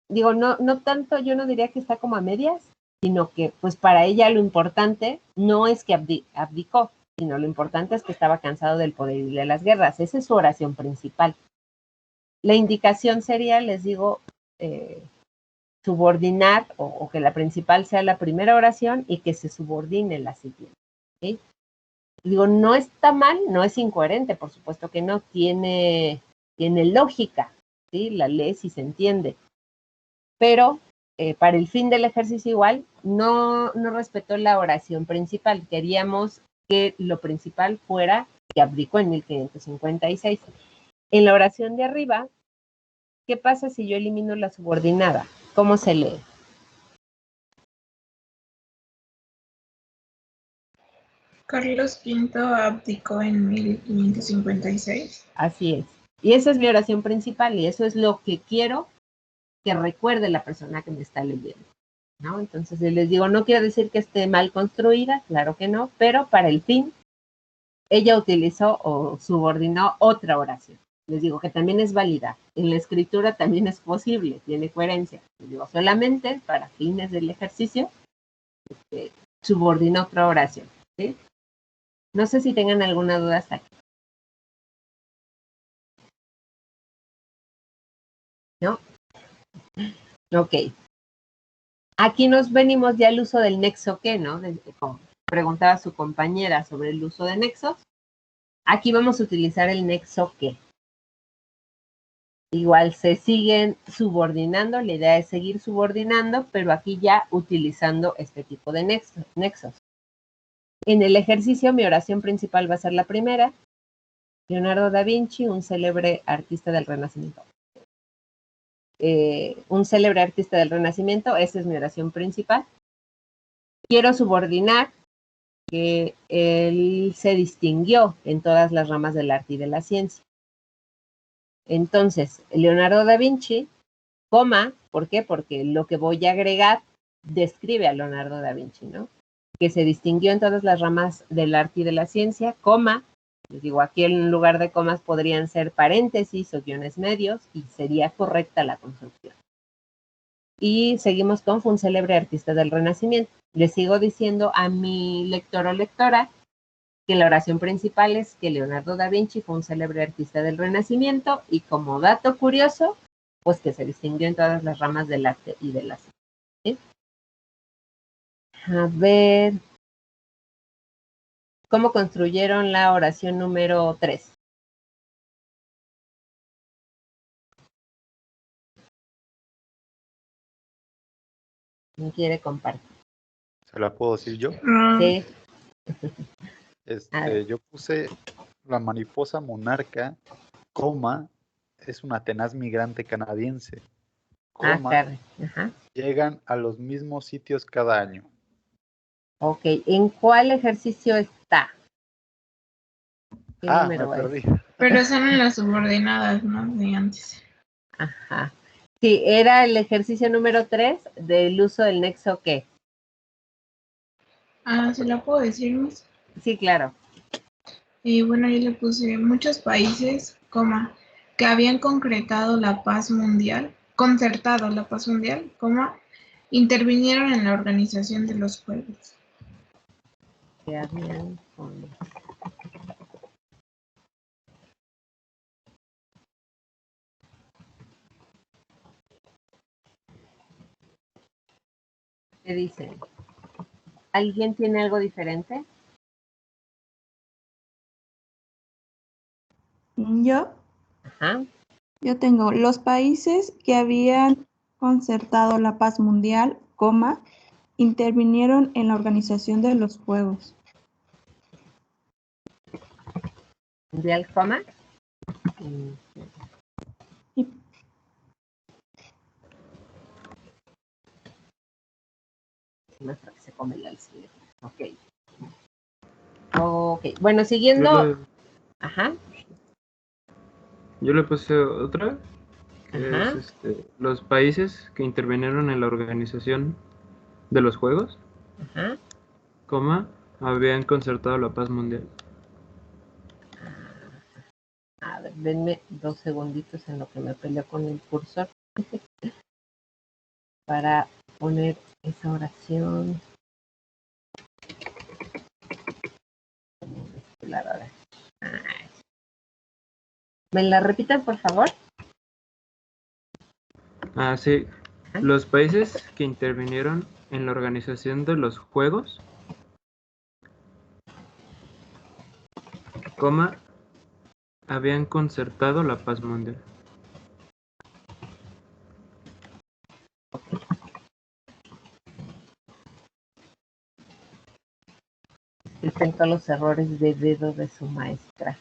digo, no tanto, yo no diría que está como a medias, sino que pues para ella lo importante no es que abdicó, sino lo importante es que estaba cansado del poder y de las guerras. Esa es su oración principal. La indicación sería, les digo, subordinar o que la principal sea la primera oración y que se subordine la siguiente. ¿Sí? Digo, no está mal, no es incoherente, por supuesto que no, tiene lógica, ¿sí? La lees y se entiende. Pero para el fin del ejercicio igual, no respetó la oración principal. Queríamos que lo principal fuera que abdicó en 1556. En la oración de arriba, ¿qué pasa si yo elimino la subordinada? ¿Cómo se lee? Carlos V abdicó en 1556. Así es. Y esa es mi oración principal y eso es lo que quiero que recuerde la persona que me está leyendo, ¿no? Entonces les digo, no quiero decir que esté mal construida, claro que no, pero para el fin, ella utilizó o subordinó otra oración. Les digo que también es válida. En la escritura también es posible, tiene coherencia. Les digo, solamente para fines del ejercicio, subordina otra oración, ¿sí? No sé si tengan alguna duda hasta aquí. ¿No? Ok. Aquí nos venimos ya al uso del nexo que, ¿no? Como preguntaba su compañera sobre el uso de nexos. Aquí vamos a utilizar el nexo que. Igual se siguen subordinando, la idea es seguir subordinando, pero aquí ya utilizando este tipo de nexos. En el ejercicio, mi oración principal va a ser la primera. Leonardo da Vinci, un célebre artista del Renacimiento. Un célebre artista del Renacimiento, esa es mi oración principal. Quiero subordinar que él se distinguió en todas las ramas del arte y de la ciencia. Entonces, Leonardo da Vinci, coma, ¿por qué? Porque lo que voy a agregar describe a Leonardo da Vinci, ¿no? Que se distinguió en todas las ramas del arte y de la ciencia, coma, les digo, aquí en lugar de comas podrían ser paréntesis o guiones medios y sería correcta la construcción. Y seguimos con fue un célebre artista del Renacimiento. Le sigo diciendo a mi lector o lectora que la oración principal es que Leonardo da Vinci fue un célebre artista del Renacimiento y como dato curioso, pues que se distinguió en todas las ramas del arte y de la ciencia. ¿Sí? A ver, ¿cómo construyeron la oración número 3? ¿Quién quiere compartir? ¿Se la puedo decir yo? Sí. Yo puse la mariposa monarca, coma, es una tenaz migrante canadiense, coma, llegan a los mismos sitios cada año. Ok, ¿en cuál ejercicio está? ¿Qué me perdí. Pero son en las subordinadas, ¿no? De antes. Ajá. Sí, era el ejercicio número 3 del uso del nexo que. ¿Se la puedo decir, Miss? Sí, claro. Bueno, yo le puse muchos países, coma, que habían concertado la paz mundial, coma, intervinieron en la organización de los Juegos. Que habían ¿Qué dicen? ¿Alguien tiene algo diferente? Yo. Ajá. Yo tengo los países que habían concertado la paz mundial, coma, intervinieron en la organización de los Juegos. ¿Mundial, coma? Se come el alcide. Ok. Ok. Bueno, siguiendo. Ajá. Yo le puse otra, que es los países que intervinieron en la organización de los Juegos, coma, habían concertado la paz mundial. A ver, denme 2 segunditos en lo que me peleo con el cursor para poner esa oración. ¿Me la repitas, por favor? Sí. Los países que intervinieron en la organización de los Juegos, coma, habían concertado la paz mundial. Intento los errores de dedo de su maestra.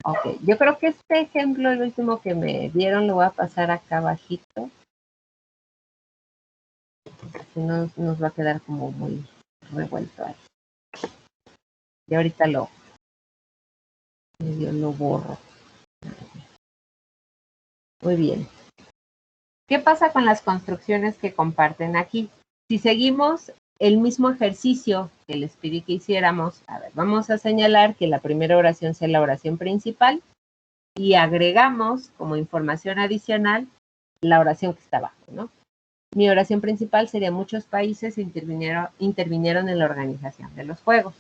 Ok, yo creo que este ejemplo, el último que me dieron, lo voy a pasar acá abajito. Si no, nos va a quedar como muy revuelto ahí. Y ahorita lo borro. Muy bien. ¿Qué pasa con las construcciones que comparten aquí? Si seguimos el mismo ejercicio que les pedí que hiciéramos, a ver, vamos a señalar que la primera oración sea la oración principal y agregamos como información adicional la oración que está abajo, ¿no? Mi oración principal sería muchos países intervinieron en la organización de los juegos.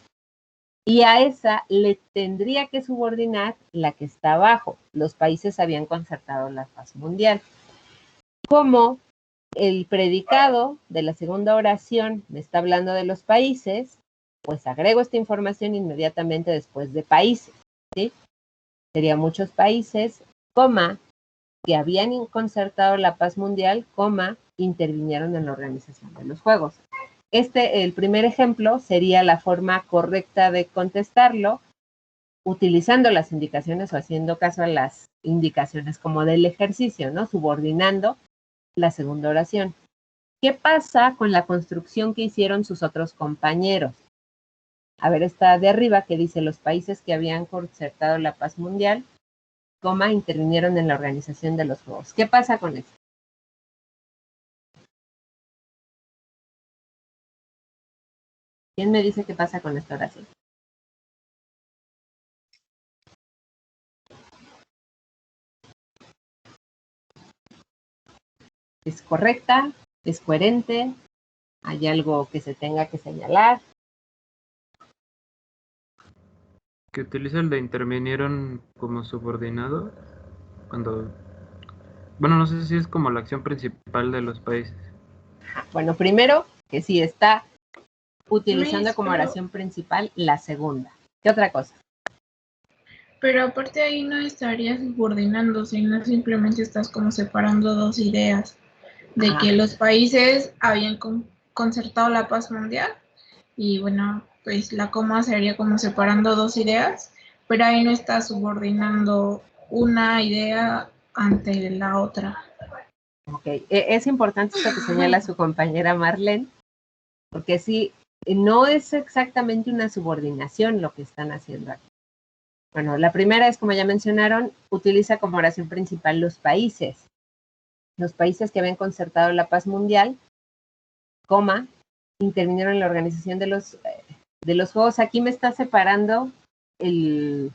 Y a esa le tendría que subordinar la que está abajo. Los países habían concertado la paz mundial. Como el predicado de la segunda oración me está hablando de los países, pues agrego esta información inmediatamente después de países, ¿sí? Sería muchos países, coma, que habían concertado la paz mundial, coma, intervinieron en la organización de los juegos. El primer ejemplo sería la forma correcta de contestarlo, utilizando las indicaciones o haciendo caso a las indicaciones como del ejercicio, ¿no? Subordinando la segunda oración. ¿Qué pasa con la construcción que hicieron sus otros compañeros? A ver, está de arriba que dice los países que habían concertado la paz mundial, coma, intervinieron en la organización de los juegos. ¿Qué pasa con esto? ¿Quién me dice qué pasa con esta oración? ¿Es correcta? ¿Es coherente? ¿Hay algo que se tenga que señalar? Que utiliza el de intervinieron como subordinado cuando... Bueno, no sé si es como la acción principal de los países. Bueno, primero, que sí está utilizando como oración principal la segunda. ¿Qué otra cosa? Pero aparte ahí no estarías subordinando, sino simplemente estás como separando dos ideas. De que los países habían concertado la paz mundial y bueno, pues la coma sería como separando dos ideas, pero ahí no está subordinando una idea ante la otra. Ok, es importante esto que señala su compañera Marlene, porque sí, no es exactamente una subordinación lo que están haciendo aquí. Bueno, la primera es, como ya mencionaron, utiliza como oración principal los países. Los países que habían concertado la paz mundial, coma, intervinieron en la organización de los juegos. Aquí me está separando el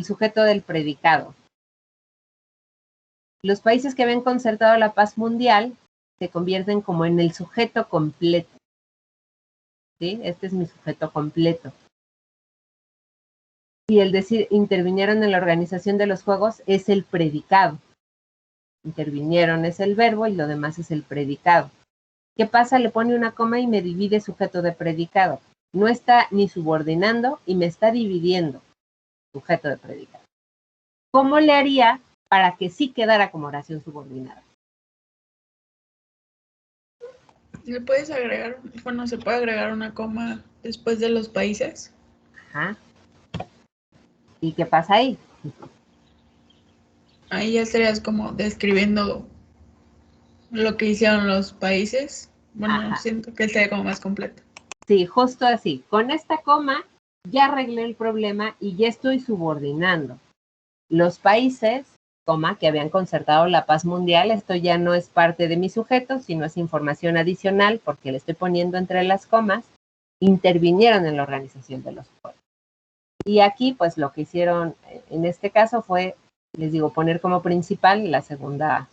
sujeto del predicado. Los países que habían concertado la paz mundial se convierten como en el sujeto completo. ¿Sí? Este es mi sujeto completo. Y el decir intervinieron en la organización de los juegos es el predicado. Intervinieron es el verbo y lo demás es el predicado. ¿Qué pasa? Le pone una coma y me divide sujeto de predicado. No está ni subordinando y me está dividiendo sujeto de predicado. ¿Cómo le haría para que sí quedara como oración subordinada? ¿Le puedes agregar, bueno, se puede agregar una coma después de los países? Ajá. ¿Y qué pasa ahí? Ahí ya estarías como describiendo lo que hicieron los países. Bueno, ajá, siento que estaría como más completo. Sí, justo así. Con esta coma ya arreglé el problema y ya estoy subordinando. Los países, coma, que habían concertado la paz mundial, esto ya no es parte de mi sujeto, sino es información adicional porque le estoy poniendo entre las comas, intervinieron en la organización de los juegos. Y aquí, pues lo que hicieron en este caso fue, les digo, poner como principal la segunda.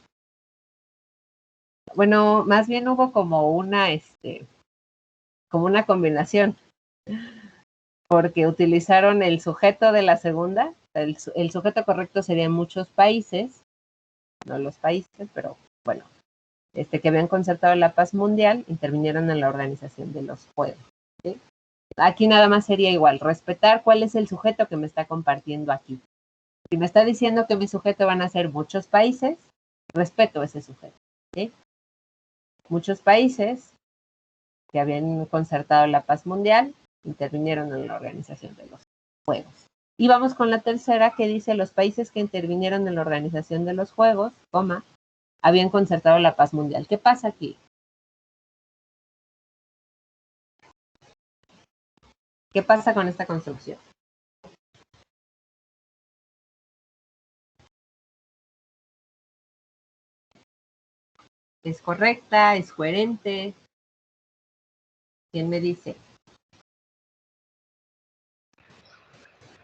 Bueno, más bien hubo como una combinación, porque utilizaron el sujeto de la segunda, el sujeto correcto serían muchos países, no los países, pero bueno, que habían concertado la paz mundial, intervinieron en la organización de los juegos, ¿sí? Aquí nada más sería igual, respetar cuál es el sujeto que me está compartiendo aquí. Si me está diciendo que mi sujeto van a ser muchos países, respeto ese sujeto, ¿sí? Muchos países que habían concertado la paz mundial intervinieron en la organización de los juegos. Y vamos con la tercera que dice los países que intervinieron en la organización de los juegos, coma, habían concertado la paz mundial. ¿Qué pasa aquí? ¿Qué pasa con esta construcción? ¿Es correcta? ¿Es coherente? ¿Quién me dice?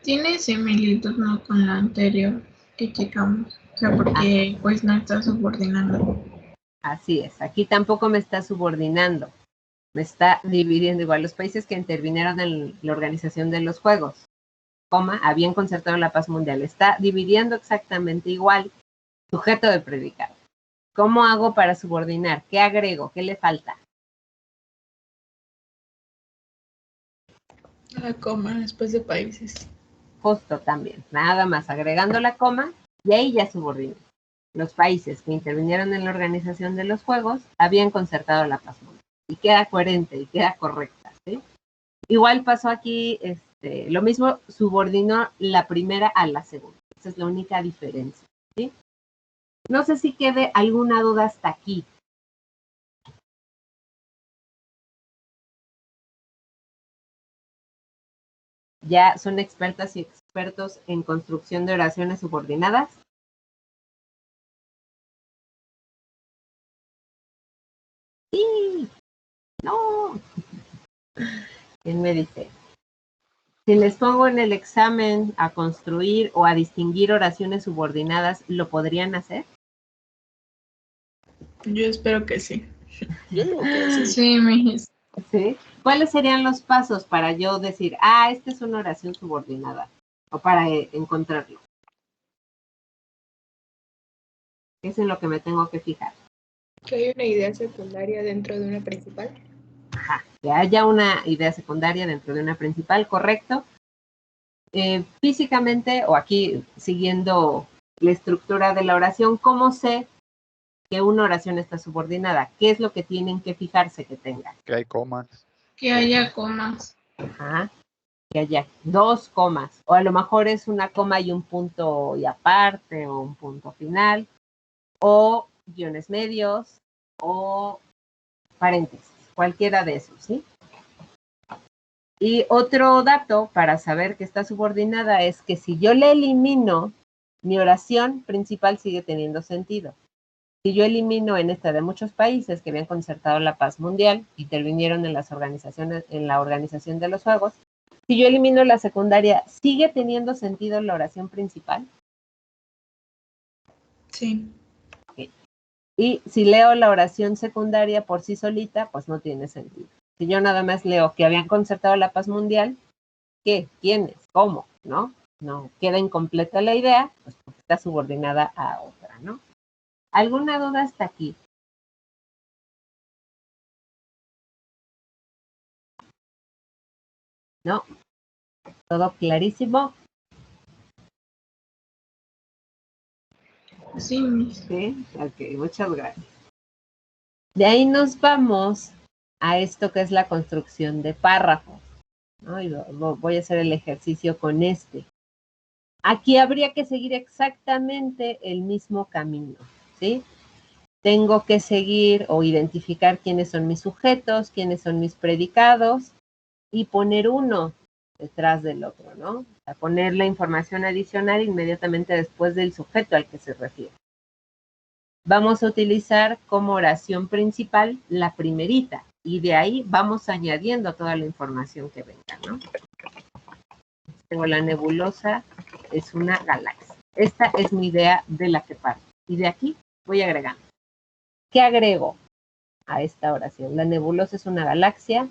Tiene similitud, ¿no?, con la anterior que checamos. O sea, porque pues no está subordinando. Así es, aquí tampoco me está subordinando, me está dividiendo igual. Los países que intervinieron en la organización de los Juegos, coma, habían concertado la paz mundial. Está dividiendo exactamente igual, sujeto de predicado. ¿Cómo hago para subordinar? ¿Qué agrego? ¿Qué le falta? La coma después de países. Justo también, nada más agregando la coma y ahí ya subordino. Los países que intervinieron en la organización de los Juegos habían concertado la paz mundial. Y queda coherente y queda correcta, ¿sí? Igual pasó aquí, lo mismo, subordinó la primera a la segunda. Esa es la única diferencia, ¿sí? No sé si quede alguna duda hasta aquí. ¿Ya son expertas y expertos en construcción de oraciones subordinadas? Sí. No. ¿Quién me dice? Si les pongo en el examen a construir o a distinguir oraciones subordinadas, ¿lo podrían hacer? Yo espero que sí. Yo digo que sí. Sí, mijis. ¿Sí? ¿Cuáles serían los pasos para yo decir, esta es una oración subordinada? O para encontrarlo. ¿Qué es en lo que me tengo que fijar? Que hay una idea secundaria dentro de una principal. Ajá, que haya una idea secundaria dentro de una principal, correcto. Físicamente, o aquí siguiendo la estructura de la oración, ¿cómo sé que una oración está subordinada? ¿Qué es lo que tienen que fijarse que tenga? Que hay comas. Que haya comas. Ajá, que haya 2 comas, o a lo mejor es una coma y un punto y aparte, o un punto final, o guiones medios, o paréntesis, cualquiera de esos, ¿sí? Y otro dato para saber que está subordinada es que si yo le elimino, mi oración principal sigue teniendo sentido. Si yo elimino en esta de muchos países que habían concertado la paz mundial, intervinieron en las organizaciones, en la organización de los Juegos, si yo elimino la secundaria, ¿sigue teniendo sentido la oración principal? Sí. Okay. Y si leo la oración secundaria por sí solita, pues no tiene sentido. Si yo nada más leo que habían concertado la paz mundial, ¿qué? ¿Quiénes? ¿Cómo? ¿No? No queda incompleta la idea, pues porque está subordinada a otra, ¿no? ¿Alguna duda hasta aquí? ¿No? ¿Todo clarísimo? Sí, mis. Sí, ok, muchas gracias. De ahí nos vamos a esto que es la construcción de párrafos, ¿no? Y voy a hacer el ejercicio con este. Aquí habría que seguir exactamente el mismo camino, ¿sí? Tengo que seguir o identificar quiénes son mis sujetos, quiénes son mis predicados y poner uno detrás del otro, ¿no? O sea, poner la información adicional inmediatamente después del sujeto al que se refiere. Vamos a utilizar como oración principal la primerita y de ahí vamos añadiendo toda la información que venga, ¿no? Tengo la nebulosa, es una galaxia. Esta es mi idea de la que parto. Y de aquí voy agregando. ¿Qué agrego a esta oración? La nebulosa es una galaxia.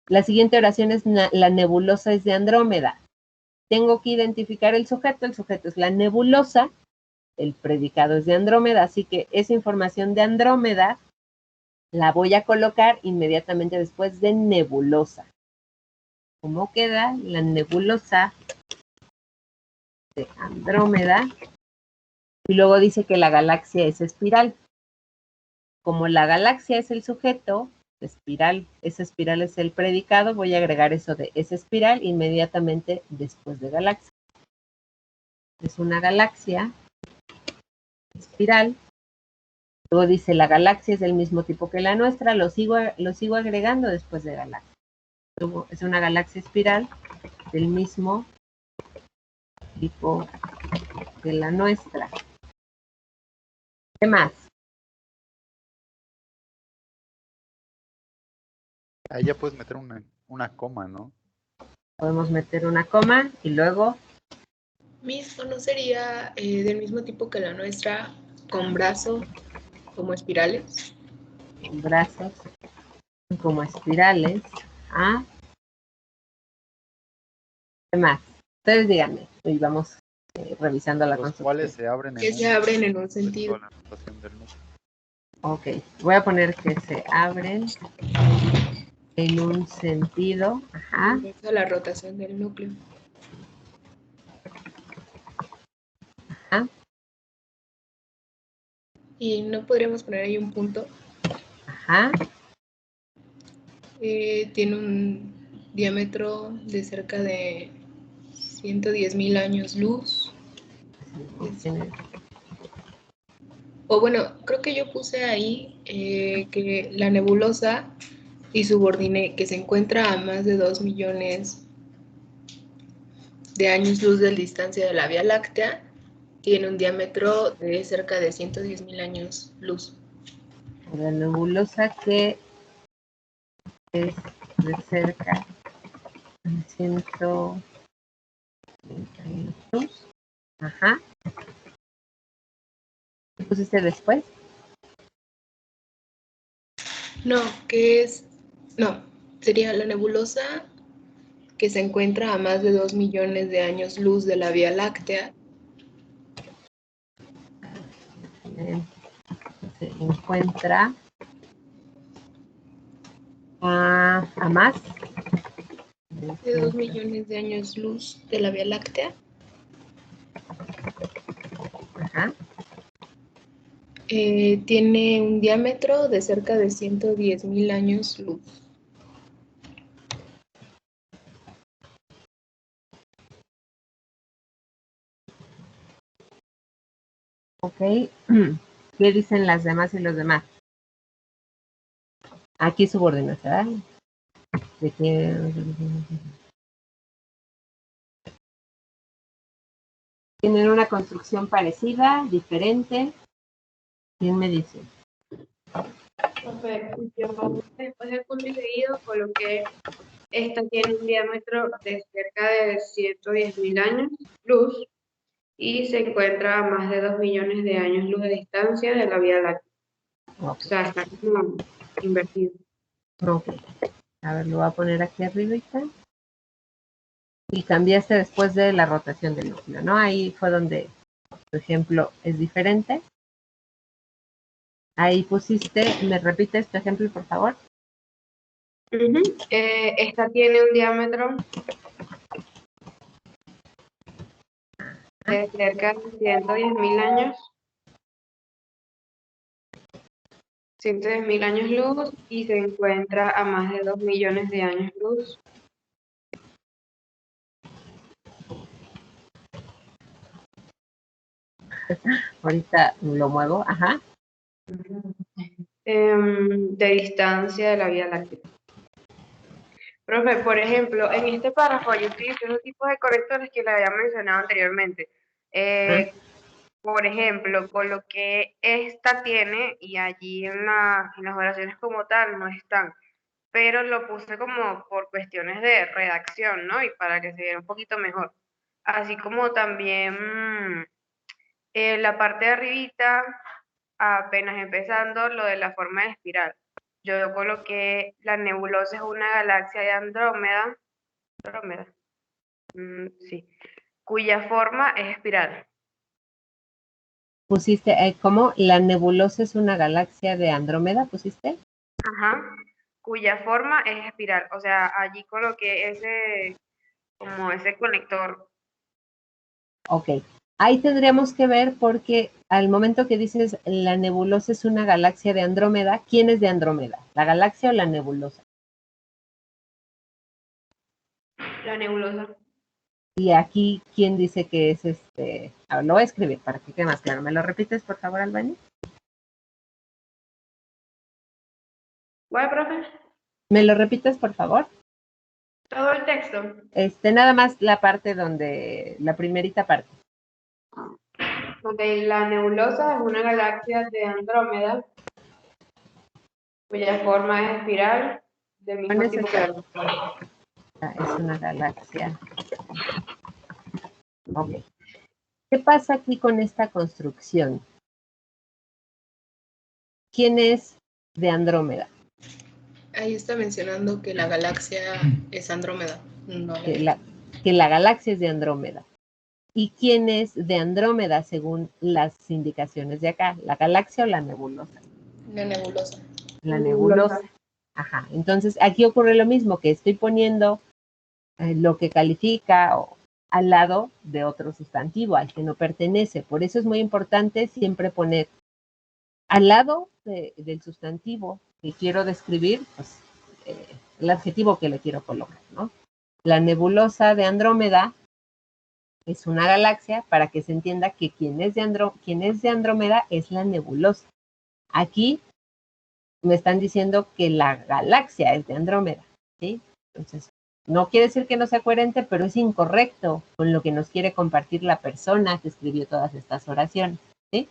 La siguiente oración es la nebulosa es de Andrómeda. Tengo que identificar el sujeto es la nebulosa, el predicado es de Andrómeda, así que esa información de Andrómeda la voy a colocar inmediatamente después de nebulosa. ¿Cómo queda? La nebulosa de Andrómeda. Y luego dice que la galaxia es espiral. Como la galaxia es el sujeto, espiral, esa espiral es el predicado, voy a agregar eso de esa espiral inmediatamente después de galaxia. Es una galaxia espiral. Luego dice la galaxia es del mismo tipo que la nuestra, lo sigo agregando después de galaxia. Luego es una galaxia espiral del mismo tipo que la nuestra. ¿Qué más? Ahí ya puedes meter una coma, ¿no? Podemos meter una coma y luego... Miss, ¿o no sería del mismo tipo que la nuestra, con brazo? Como espirales. Brazos como espirales. ¿Qué más? Ustedes díganme. Y vamos revisando la Los construcción. cuales se abren Que se abren en un sentido. La rotación del núcleo. Ok, voy a poner que se abren en un sentido. Ajá. Inverso a la rotación del núcleo. Ajá. Y no podríamos poner ahí un punto. Ajá. Tiene un diámetro de cerca de 110.000 años luz. O bueno, creo que yo puse ahí que la nebulosa y subordiné que se encuentra a más de 2 millones de años luz de distancia de la Vía Láctea, tiene un diámetro de cerca de 110.000 años luz. La nebulosa que es de cerca de 130 años luz. Ajá. ¿Qué pusiste después? No, sería la nebulosa que se encuentra a más de 2 millones de años luz de la Vía Láctea. Se encuentra a más de 2 millones de años luz de la Vía Láctea. Ajá. Tiene un diámetro de cerca de 110.000 años luz. Ok. ¿Qué dicen las demás y los demás? Aquí subordinadas, ¿verdad? ¿De qué? Tienen una construcción parecida, diferente. ¿Quién me dice? Yo después del punto y seguido coloqué, esta tiene un diámetro de cerca de 110.000 años luz y se encuentra a más de 2 millones de años luz de distancia de la Vía Láctea. Okay. O sea, está como invertido. Ok. A ver, lo voy a poner aquí arribita. Y cambiaste después de la rotación del núcleo, ¿no? Ahí fue donde, por ejemplo, es diferente. Ahí pusiste, ¿me repites tu ejemplo, por favor? Esta tiene un diámetro de cerca de 110.000 años. 110.000 años luz y se encuentra a más de 2 millones de años luz. Ahorita lo muevo, ajá. De distancia de la Vía Láctea. Profe, por ejemplo, en este párrafo yo utilicé un tipo de correctores que le había mencionado anteriormente. Por ejemplo, coloqué esta tiene y allí en las oraciones como tal no están, pero lo puse como por cuestiones de redacción, ¿no? Y para que se viera un poquito mejor. Así como también la parte de arribita, apenas empezando, lo de la forma de espiral. Yo coloqué la nebulosa es una galaxia de Andrómeda, sí, cuya forma es espiral. Pusiste, ¿cómo? La nebulosa es una galaxia de Andrómeda, ¿pusiste? Ajá, cuya forma es espiral. O sea, allí coloqué ese conector. Ok. Ahí tendríamos que ver porque al momento que dices la nebulosa es una galaxia de Andrómeda, ¿quién es de Andrómeda? ¿La galaxia o la nebulosa? La nebulosa. Y aquí, ¿quién dice que es A ver, lo voy a escribir para que quede más claro. ¿Me lo repites, por favor, Albani? ¿Cuál, profe? ¿Me lo repites, por favor? Todo el texto. Nada más la parte donde, la primerita parte. Ok, la nebulosa es una galaxia de Andrómeda, cuya forma es espiral, del mismo tipo que la es una galaxia. Ok. ¿Qué pasa aquí con esta construcción? ¿quién es de Andrómeda? Ahí está mencionando que la galaxia es Andrómeda. No, Que la galaxia es de Andrómeda. ¿Y quién es de Andrómeda según las indicaciones de acá? ¿La galaxia o la nebulosa? La nebulosa. La nebulosa. Ajá. Entonces, aquí ocurre lo mismo, que estoy poniendo lo que califica al lado de otro sustantivo, al que no pertenece. Por eso es muy importante siempre poner al lado del sustantivo que quiero describir, pues, el adjetivo que le quiero colocar, ¿no? La nebulosa de Andrómeda es una galaxia para que se entienda que quien es de Andrómeda es la nebulosa. Aquí me están diciendo que la galaxia es de Andrómeda, ¿sí? Entonces, no quiere decir que no sea coherente, pero es incorrecto con lo que nos quiere compartir la persona que escribió todas estas oraciones, ¿sí?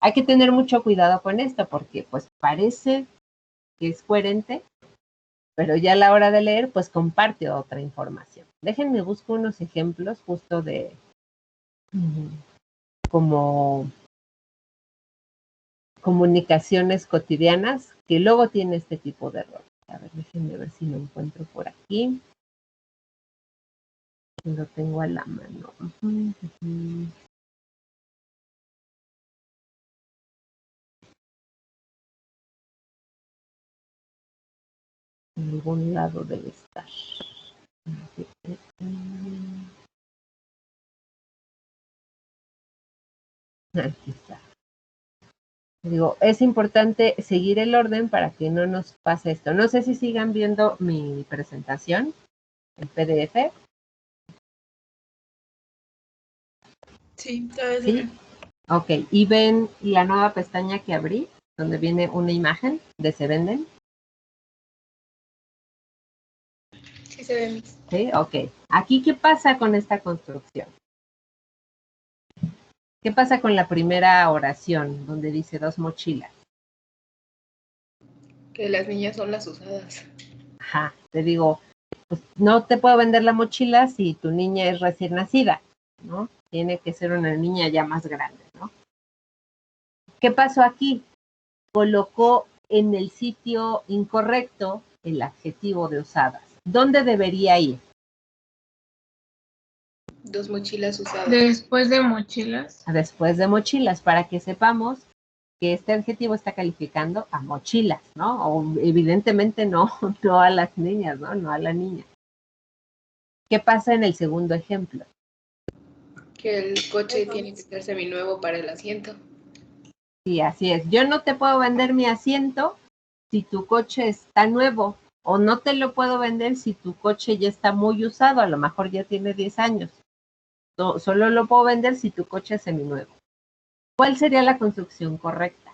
Hay que tener mucho cuidado con esto porque pues parece que es coherente, pero ya a la hora de leer pues comparte otra información. Déjenme buscar unos ejemplos justo de como comunicaciones cotidianas que luego tiene este tipo de errores. A ver, déjenme ver si lo encuentro por aquí. Lo tengo a la mano. En algún lado debe estar. Aquí está. Digo, es importante seguir el orden para que no nos pase esto. No sé si sigan viendo mi presentación, el PDF. Sí, todavía ¿Sí? Ok, y ven la nueva pestaña que abrí, donde viene una imagen de Se Venden. Sí se ven. Sí, ok. Aquí, ¿qué pasa con esta construcción? ¿Qué pasa con la primera oración, donde dice 2 mochilas? Que las niñas son las usadas. Ajá, te digo, pues no te puedo vender la mochila si tu niña es recién nacida, ¿no? Tiene que ser una niña ya más grande, ¿no? ¿Qué pasó aquí? Colocó en el sitio incorrecto el adjetivo de usadas. ¿Dónde debería ir? 2 mochilas usadas. Después de mochilas. Después de mochilas, para que sepamos que este adjetivo está calificando a mochilas, ¿no? O evidentemente no a las niñas, ¿no? No a la niña. ¿Qué pasa en el segundo ejemplo? Que el coche tiene que ser seminuevo para el asiento. Sí, así es. Yo no te puedo vender mi asiento si tu coche está nuevo, o no te lo puedo vender si tu coche ya está muy usado, a lo mejor ya tiene 10 años. No, solo lo puedo vender si tu coche es seminuevo. ¿Cuál sería la construcción correcta?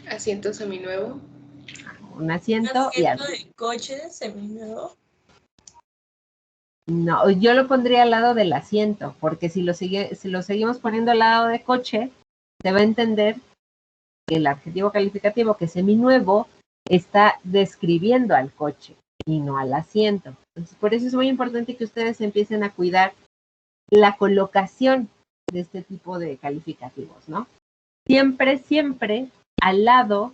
Asiento seminuevo. Un asiento y de coche seminuevo. No, yo lo pondría al lado del asiento, porque si lo seguimos poniendo al lado de coche, se va a entender que el adjetivo calificativo, que es seminuevo, está describiendo al coche y no al asiento. Entonces, por eso es muy importante que ustedes empiecen a cuidar la colocación de este tipo de calificativos, ¿no? Siempre, siempre al lado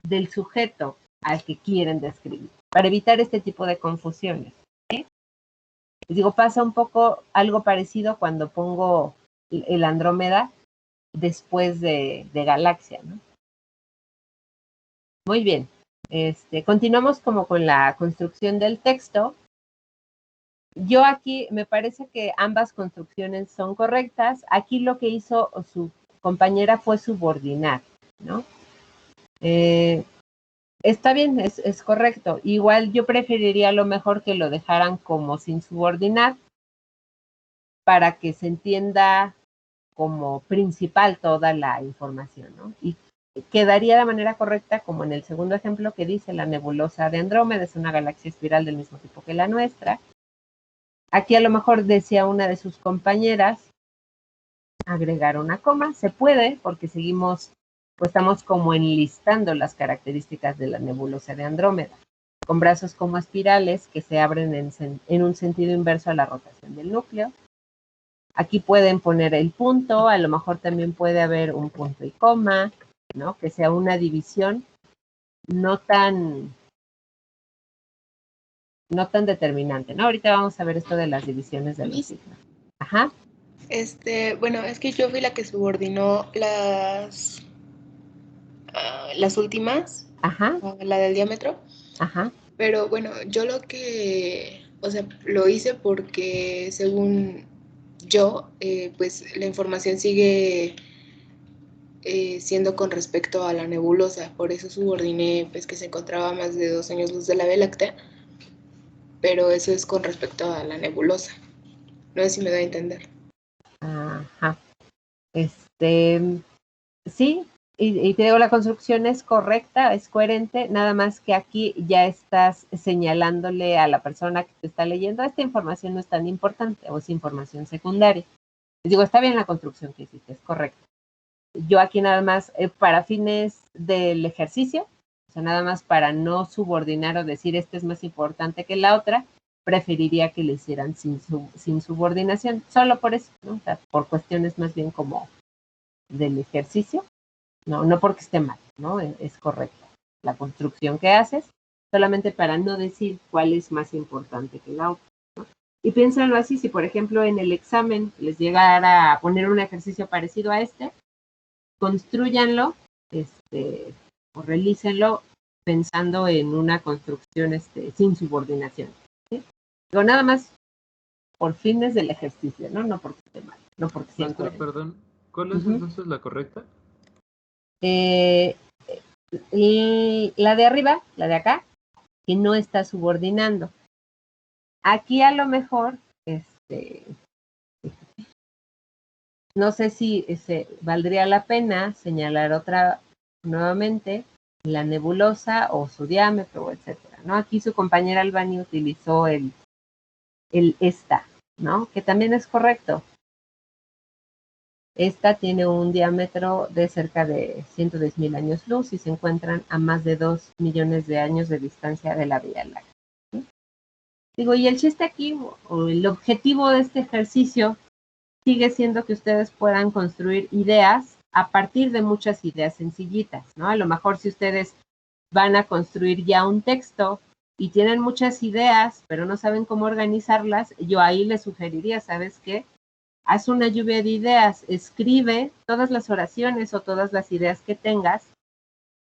del sujeto al que quieren describir, para evitar este tipo de confusiones. Les digo, pasa un poco algo parecido cuando pongo el Andrómeda después de galaxia, ¿no? Muy bien. Continuamos como con la construcción del texto. Yo aquí me parece que ambas construcciones son correctas. Aquí lo que hizo su compañera fue subordinar, ¿no? Está bien, es correcto. Igual yo preferiría a lo mejor que lo dejaran como sin subordinar para que se entienda como principal toda la información, ¿no? Y quedaría de manera correcta como en el segundo ejemplo que dice la nebulosa de Andrómeda es una galaxia espiral del mismo tipo que la nuestra. Aquí a lo mejor decía una de sus compañeras agregar una coma, se puede porque seguimos, pues estamos como enlistando las características de la nebulosa de Andrómeda, con brazos como espirales que se abren en un sentido inverso a la rotación del núcleo. Aquí pueden poner el punto, a lo mejor también puede haber un punto y coma, ¿no? Que sea una división no tan determinante, ¿no? Ahorita vamos a ver esto de las divisiones de los signos. Ajá. Bueno, es que yo fui la que subordinó las últimas, ajá, la del diámetro. Ajá. Pero bueno, yo lo que, o sea, lo hice porque según yo, pues la información sigue siendo con respecto a la nebulosa, por eso subordiné pues que se encontraba a más de 2 años luz de la Vía Láctea, pero eso es con respecto a la nebulosa. No sé si me doy a entender. Ajá. Sí, y te digo, la construcción es correcta, es coherente, nada más que aquí ya estás señalándole a la persona que te está leyendo, esta información no es tan importante o es información secundaria. Les digo, está bien la construcción que hiciste, es correcta. Yo aquí nada más, para fines del ejercicio, o sea, nada más para no subordinar o decir esta es más importante que la otra, preferiría que le hicieran sin subordinación, solo por eso, ¿no? O sea, por cuestiones más bien como del ejercicio, no porque esté mal, ¿no? Es correcta la construcción que haces, solamente para no decir cuál es más importante que la otra, ¿no? Y piénsenlo así, si por ejemplo en el examen les llegara a poner un ejercicio parecido a este, construyanlo, o realícenlo pensando en una construcción sin subordinación, ¿sí? Pero nada más por fines del ejercicio, ¿no? No porque esté mal, no porque sea Maestra, incoherente. perdón, ¿cuál es entonces la correcta? La de arriba, la de acá, que no está subordinando. Aquí a lo mejor, no sé si valdría la pena señalar otra nuevamente, la nebulosa o su diámetro, etcétera, ¿no? Aquí su compañera Albani utilizó el esta, ¿no? Que también es correcto. Esta tiene un diámetro de cerca de 110,000 años luz y se encuentran a más de 2 millones de años de distancia de la Vía Láctea, ¿sí? Digo, y el chiste aquí, o el objetivo de este ejercicio, sigue siendo que ustedes puedan construir ideas a partir de muchas ideas sencillitas, ¿no? A lo mejor si ustedes van a construir ya un texto y tienen muchas ideas, pero no saben cómo organizarlas, yo ahí les sugeriría, ¿sabes qué? Haz una lluvia de ideas, escribe todas las oraciones o todas las ideas que tengas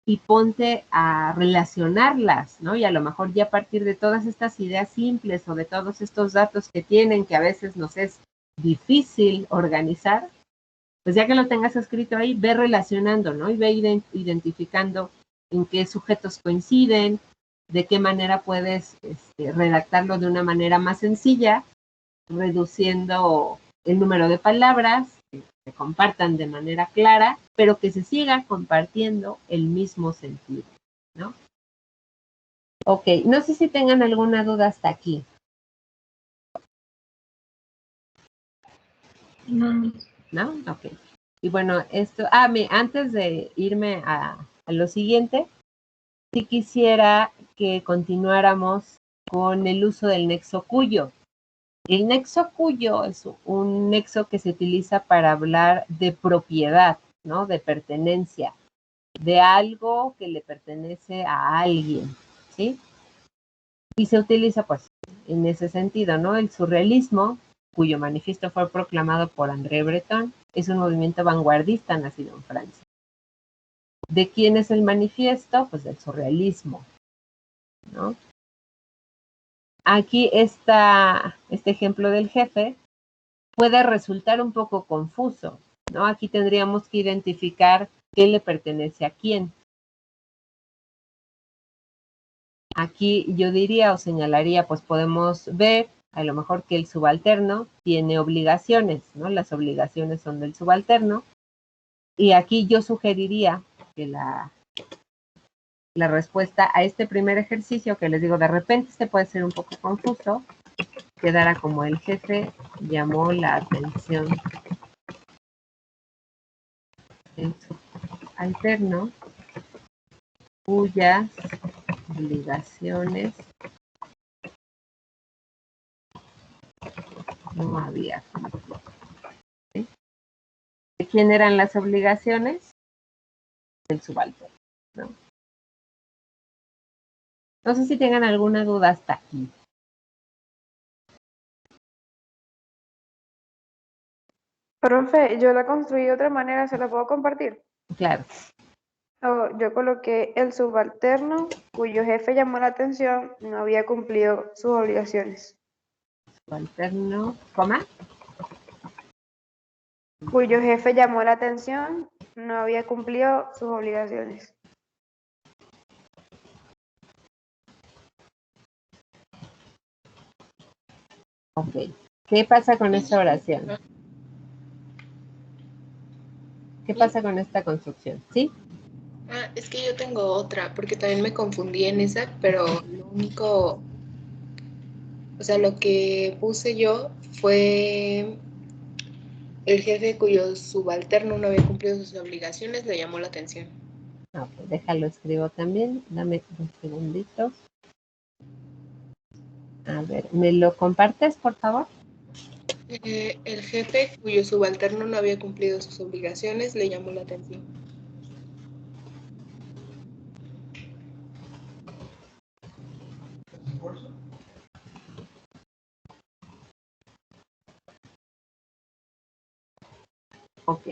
y ponte a relacionarlas, ¿no? Y a lo mejor ya a partir de todas estas ideas simples o de todos estos datos que tienen, que a veces nos es difícil organizar, pues ya que lo tengas escrito ahí, ve relacionando, ¿no? Y ve identificando en qué sujetos coinciden, de qué manera puedes redactarlo de una manera más sencilla, reduciendo el número de palabras, que se compartan de manera clara, pero que se siga compartiendo el mismo sentido, ¿no? Ok, no sé si tengan alguna duda hasta aquí. No. ¿No? Ok. Y bueno, antes de irme a lo siguiente, sí quisiera que continuáramos con el uso del nexo cuyo. El nexo cuyo es un nexo que se utiliza para hablar de propiedad, ¿no? De pertenencia, de algo que le pertenece a alguien, ¿sí? Y se utiliza, pues, en ese sentido, ¿no? El surrealismo, cuyo manifiesto fue proclamado por André Breton, es un movimiento vanguardista nacido en Francia. ¿De quién es el manifiesto? Pues del surrealismo, ¿no? Aquí este ejemplo del jefe puede resultar un poco confuso, ¿no? Aquí tendríamos que identificar qué le pertenece a quién. Aquí yo diría o señalaría, pues podemos ver a lo mejor que el subalterno tiene obligaciones, ¿no? Las obligaciones son del subalterno. Y aquí yo sugeriría que la respuesta a este primer ejercicio, que les digo, de repente puede ser un poco confuso, quedara como el jefe llamó la atención del subalterno, cuyas obligaciones no había cumplido. ¿quién eran las obligaciones? El subalterno, ¿no? No sé si tengan alguna duda hasta aquí. Profe, yo la construí de otra manera, ¿se la puedo compartir? Claro. Yo coloqué el subalterno cuyo jefe llamó la atención, no había cumplido sus obligaciones. Subalterno, ¿coma? Cuyo jefe llamó la atención, no había cumplido sus obligaciones. Ok. ¿Qué pasa con esta oración? ¿Qué pasa con esta construcción? ¿Sí? Ah, es que yo tengo otra, porque también me confundí en esa, pero lo único, o sea, lo que puse yo fue el jefe cuyo subalterno no había cumplido sus obligaciones, le llamó la atención. Ok, déjalo escribo también. Dame un segundito. A ver, ¿me lo compartes, por favor? El jefe cuyo subalterno no había cumplido sus obligaciones le llamó la atención. Ok.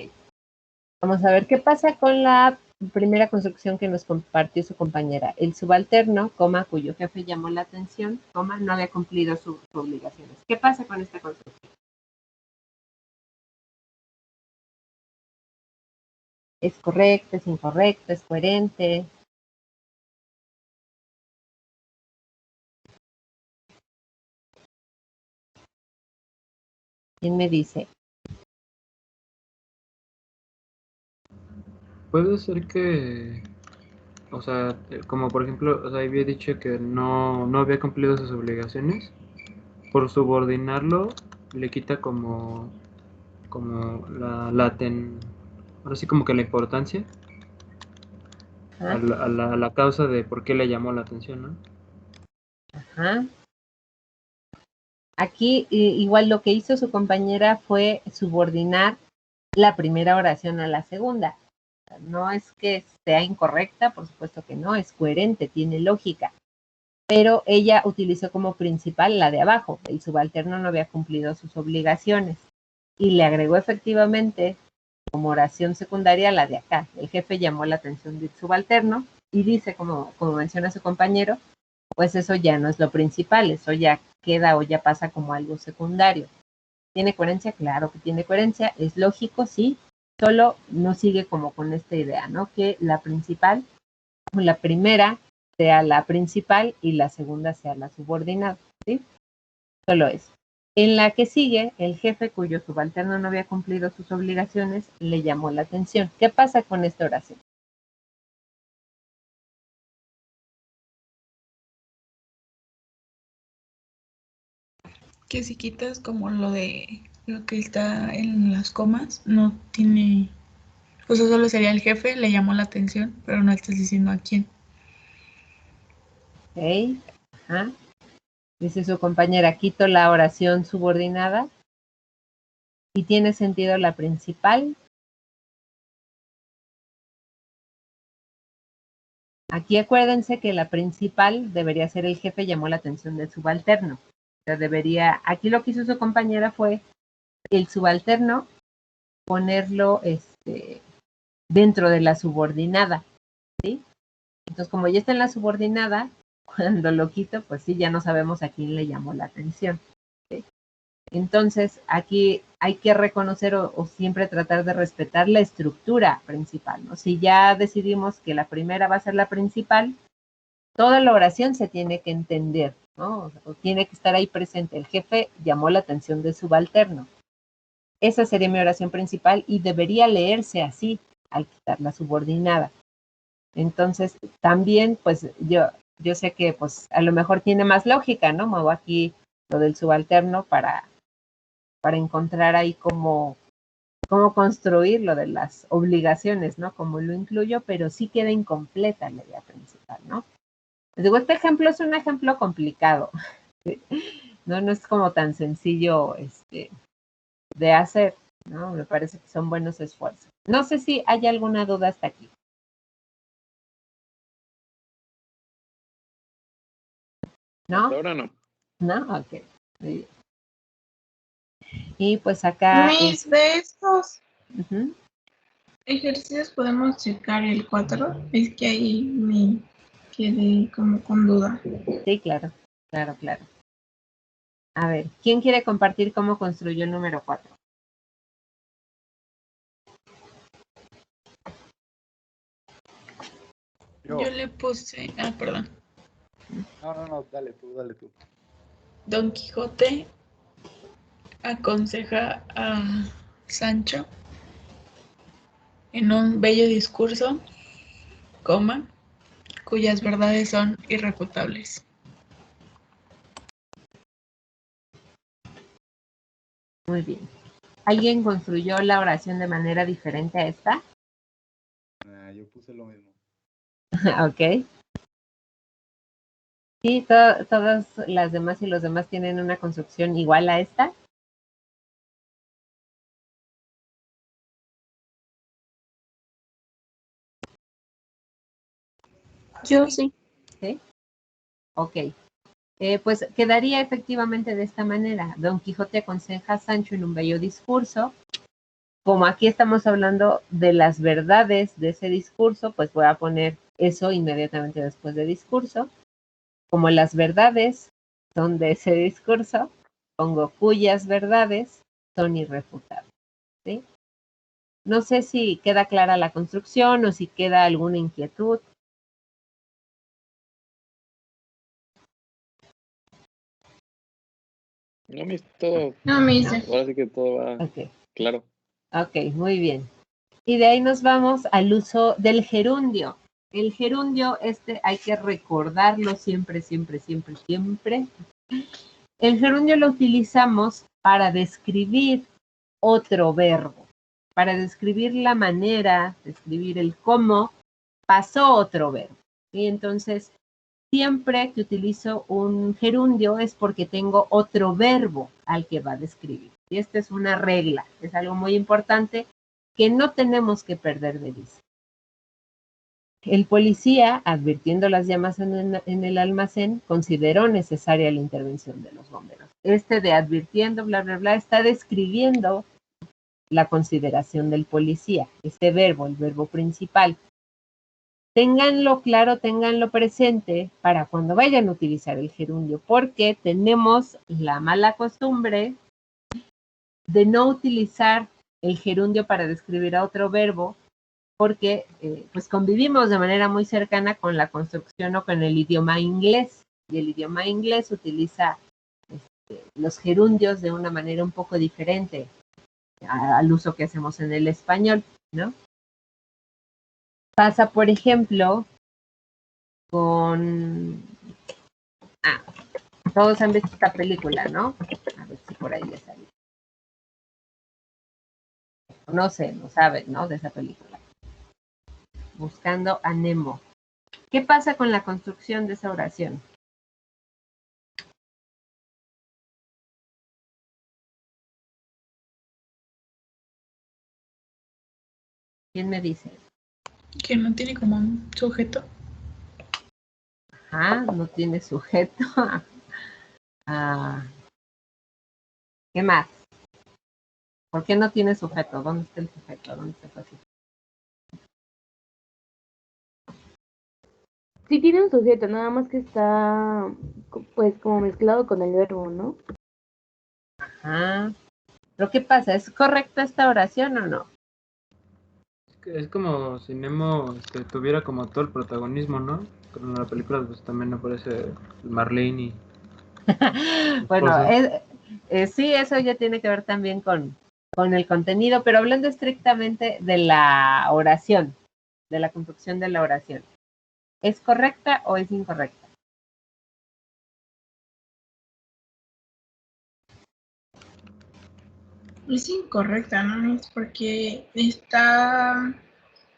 Vamos a ver qué pasa con la primera construcción que nos compartió su compañera. El subalterno, coma, cuyo jefe llamó la atención, coma, no había cumplido sus obligaciones. ¿Qué pasa con esta construcción? ¿Es correcto, es incorrecto, es coherente? ¿Quién me dice? Puede ser que, o sea, como por ejemplo, o sea, había dicho que no había cumplido sus obligaciones. Por subordinarlo, le quita como ahora sí como que la importancia a la causa de por qué le llamó la atención, ¿no? Ajá. Aquí igual lo que hizo su compañera fue subordinar la primera oración a la segunda. No es que sea incorrecta, por supuesto que no, es coherente, tiene lógica. Pero ella utilizó como principal la de abajo. El subalterno no había cumplido sus obligaciones. Y le agregó efectivamente como oración secundaria la de acá. El jefe llamó la atención del subalterno y dice, como menciona su compañero, pues eso ya no es lo principal, eso ya queda o ya pasa como algo secundario. ¿Tiene coherencia? Claro que tiene coherencia, es lógico, sí, solo no sigue como con esta idea, ¿no? Que la principal, la primera sea la principal y la segunda sea la subordinada, ¿sí? Solo eso. En la que sigue, el jefe cuyo subalterno no había cumplido sus obligaciones le llamó la atención. ¿Qué pasa con esta oración? Que si quitas como lo de lo que está en las comas, no tiene, o sea, solo sería el jefe, le llamó la atención, pero no estás diciendo a quién. Ok, ajá. Dice su compañera, quito la oración subordinada y tiene sentido la principal. Aquí acuérdense que la principal debería ser el jefe, llamó la atención del subalterno. O sea, debería, aquí lo que hizo su compañera fue el subalterno ponerlo dentro de la subordinada, ¿sí? Entonces, como ya está en la subordinada, cuando lo quito, pues sí, ya no sabemos a quién le llamó la atención, ¿sí? Entonces, aquí hay que reconocer o siempre tratar de respetar la estructura principal, ¿no? Si ya decidimos que la primera va a ser la principal, toda la oración se tiene que entender, ¿no? O tiene que estar ahí presente. El jefe llamó la atención del subalterno. Esa sería mi oración principal y debería leerse así al quitar la subordinada. Entonces, también, pues, yo sé que, pues, a lo mejor tiene más lógica, ¿no? Muevo aquí lo del subalterno para encontrar ahí cómo construir lo de las obligaciones, ¿no? Como lo incluyo, pero sí queda incompleta la idea principal, ¿no? Les digo, este ejemplo es un ejemplo complicado, ¿sí? No es como tan sencillo de hacer. ¿no? Me parece que son buenos esfuerzos. No sé si hay alguna duda hasta aquí. ¿No? Ahora no. No, ok. Muy bien. Y pues acá... de estos ejercicios podemos checar el 4. Es que ahí me quedé como con duda. Sí, claro. A ver, ¿quién quiere compartir cómo construyó el número 4? Yo le puse... perdón. No, dale tú. Don Quijote aconseja a Sancho en un bello discurso, cuyas verdades son irrefutables. Muy bien. ¿Alguien construyó la oración de manera diferente a esta? Yo puse lo mismo. Ok. Sí, todas las demás y los demás tienen una construcción igual a esta. Yo sí. ¿Sí? Ok. Pues quedaría efectivamente de esta manera. Don Quijote aconseja a Sancho en un bello discurso. Como aquí estamos hablando de las verdades de ese discurso, pues voy a poner eso inmediatamente después de discurso. Como las verdades son de ese discurso, pongo cuyas verdades son irrefutables. ¿Sí? No sé si queda clara la construcción o si queda alguna inquietud. No, me todo. No, me dice. Ahora sí que todo va claro. Ok, muy bien. Y de ahí nos vamos al uso del gerundio. El gerundio, hay que recordarlo siempre. El gerundio lo utilizamos para describir otro verbo, para describir la manera, describir el cómo pasó otro verbo. Y entonces, siempre que utilizo un gerundio es porque tengo otro verbo al que va a describir. Y esta es una regla, es algo muy importante que no tenemos que perder de vista. El policía, advirtiendo las llamas en el almacén, consideró necesaria la intervención de los bomberos. De advirtiendo, bla, bla, bla, está describiendo la consideración del policía, verbo, el verbo principal. Ténganlo claro, ténganlo presente para cuando vayan a utilizar el gerundio, porque tenemos la mala costumbre de no utilizar el gerundio para describir a otro verbo, porque pues convivimos de manera muy cercana con la construcción o con el idioma inglés, y el idioma inglés utiliza los gerundios de una manera un poco diferente al uso que hacemos en el español, ¿no? Pasa, por ejemplo, con... todos han visto esta película, ¿no? A ver si por ahí les sale. Conocen, no saben, ¿no? De esa película. Buscando a Nemo. ¿Qué pasa con la construcción de esa oración? ¿Quién me dice? Que no tiene como un sujeto. Ajá, no tiene sujeto. ¿Qué más? ¿Por qué no tiene sujeto? ¿Dónde está el sujeto? ¿Dónde está el sujeto? Sí tiene un sujeto, nada más que está pues como mezclado con el verbo, ¿no? Ajá. ¿Pero qué pasa? ¿Es correcta esta oración o no? Es como si Nemo tuviera como todo el protagonismo, ¿no? Pero en la película pues también aparece Marlene y... Bueno, sí, eso ya tiene que ver también con el contenido, pero hablando estrictamente de la oración, de la construcción de la oración. ¿Es correcta o es incorrecta? Es incorrecta, ¿no? Es porque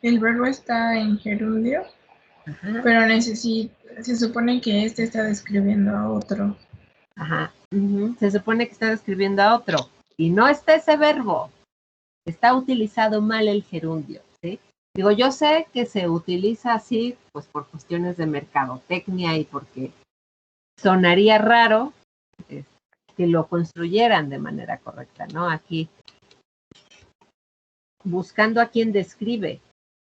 el verbo está en gerundio, pero se supone que está describiendo a otro. Ajá. Se supone que está describiendo a otro y no está ese verbo. está utilizado mal el gerundio, ¿sí? Digo, yo sé que se utiliza así, pues por cuestiones de mercadotecnia y porque sonaría raro que lo construyeran de manera correcta, ¿no? Aquí, buscando a quien describe,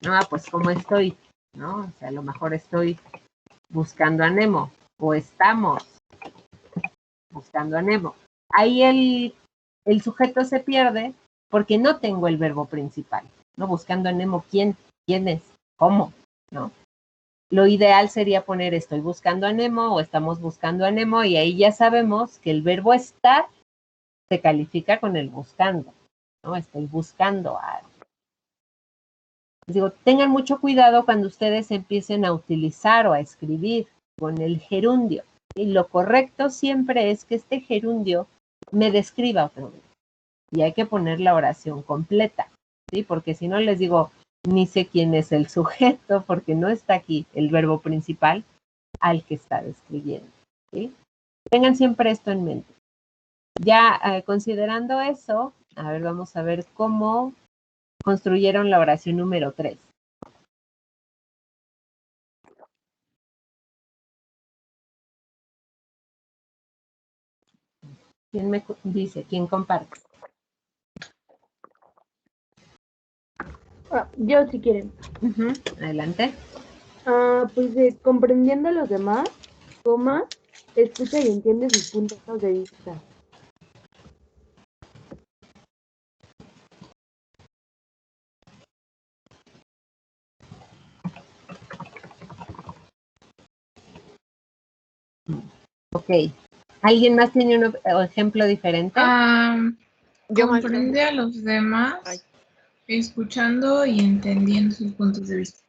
¿no? Pues cómo estoy, ¿no? O sea, a lo mejor estoy buscando a Nemo, o estamos buscando a Nemo. Ahí el sujeto se pierde porque no tengo el verbo principal, ¿no? Buscando a Nemo, ¿quién? ¿Quién es? ¿Cómo? ¿No? Lo ideal sería poner estoy buscando a Nemo o estamos buscando a Nemo y ahí ya sabemos que el verbo estar se califica con el buscando, ¿no? Estoy buscando a... Digo, tengan mucho cuidado cuando ustedes empiecen a utilizar o a escribir con el gerundio. Y lo correcto siempre es que este gerundio me describa otro verbo. Y hay que poner la oración completa, ¿sí? Porque si no les digo, ni sé quién es el sujeto, porque no está aquí el verbo principal al que está describiendo, ¿sí? Tengan siempre esto en mente. Ya considerando eso, a ver, vamos a ver cómo construyeron la oración número 3. ¿Quién me dice? ¿Quién comparte? Yo si quieren. Adelante. Pues comprendiendo a los demás, escucha y entiende sus puntos de vista. Ok. ¿Alguien más tiene un ejemplo diferente? Comprende a los demás, escuchando y entendiendo sus puntos de vista.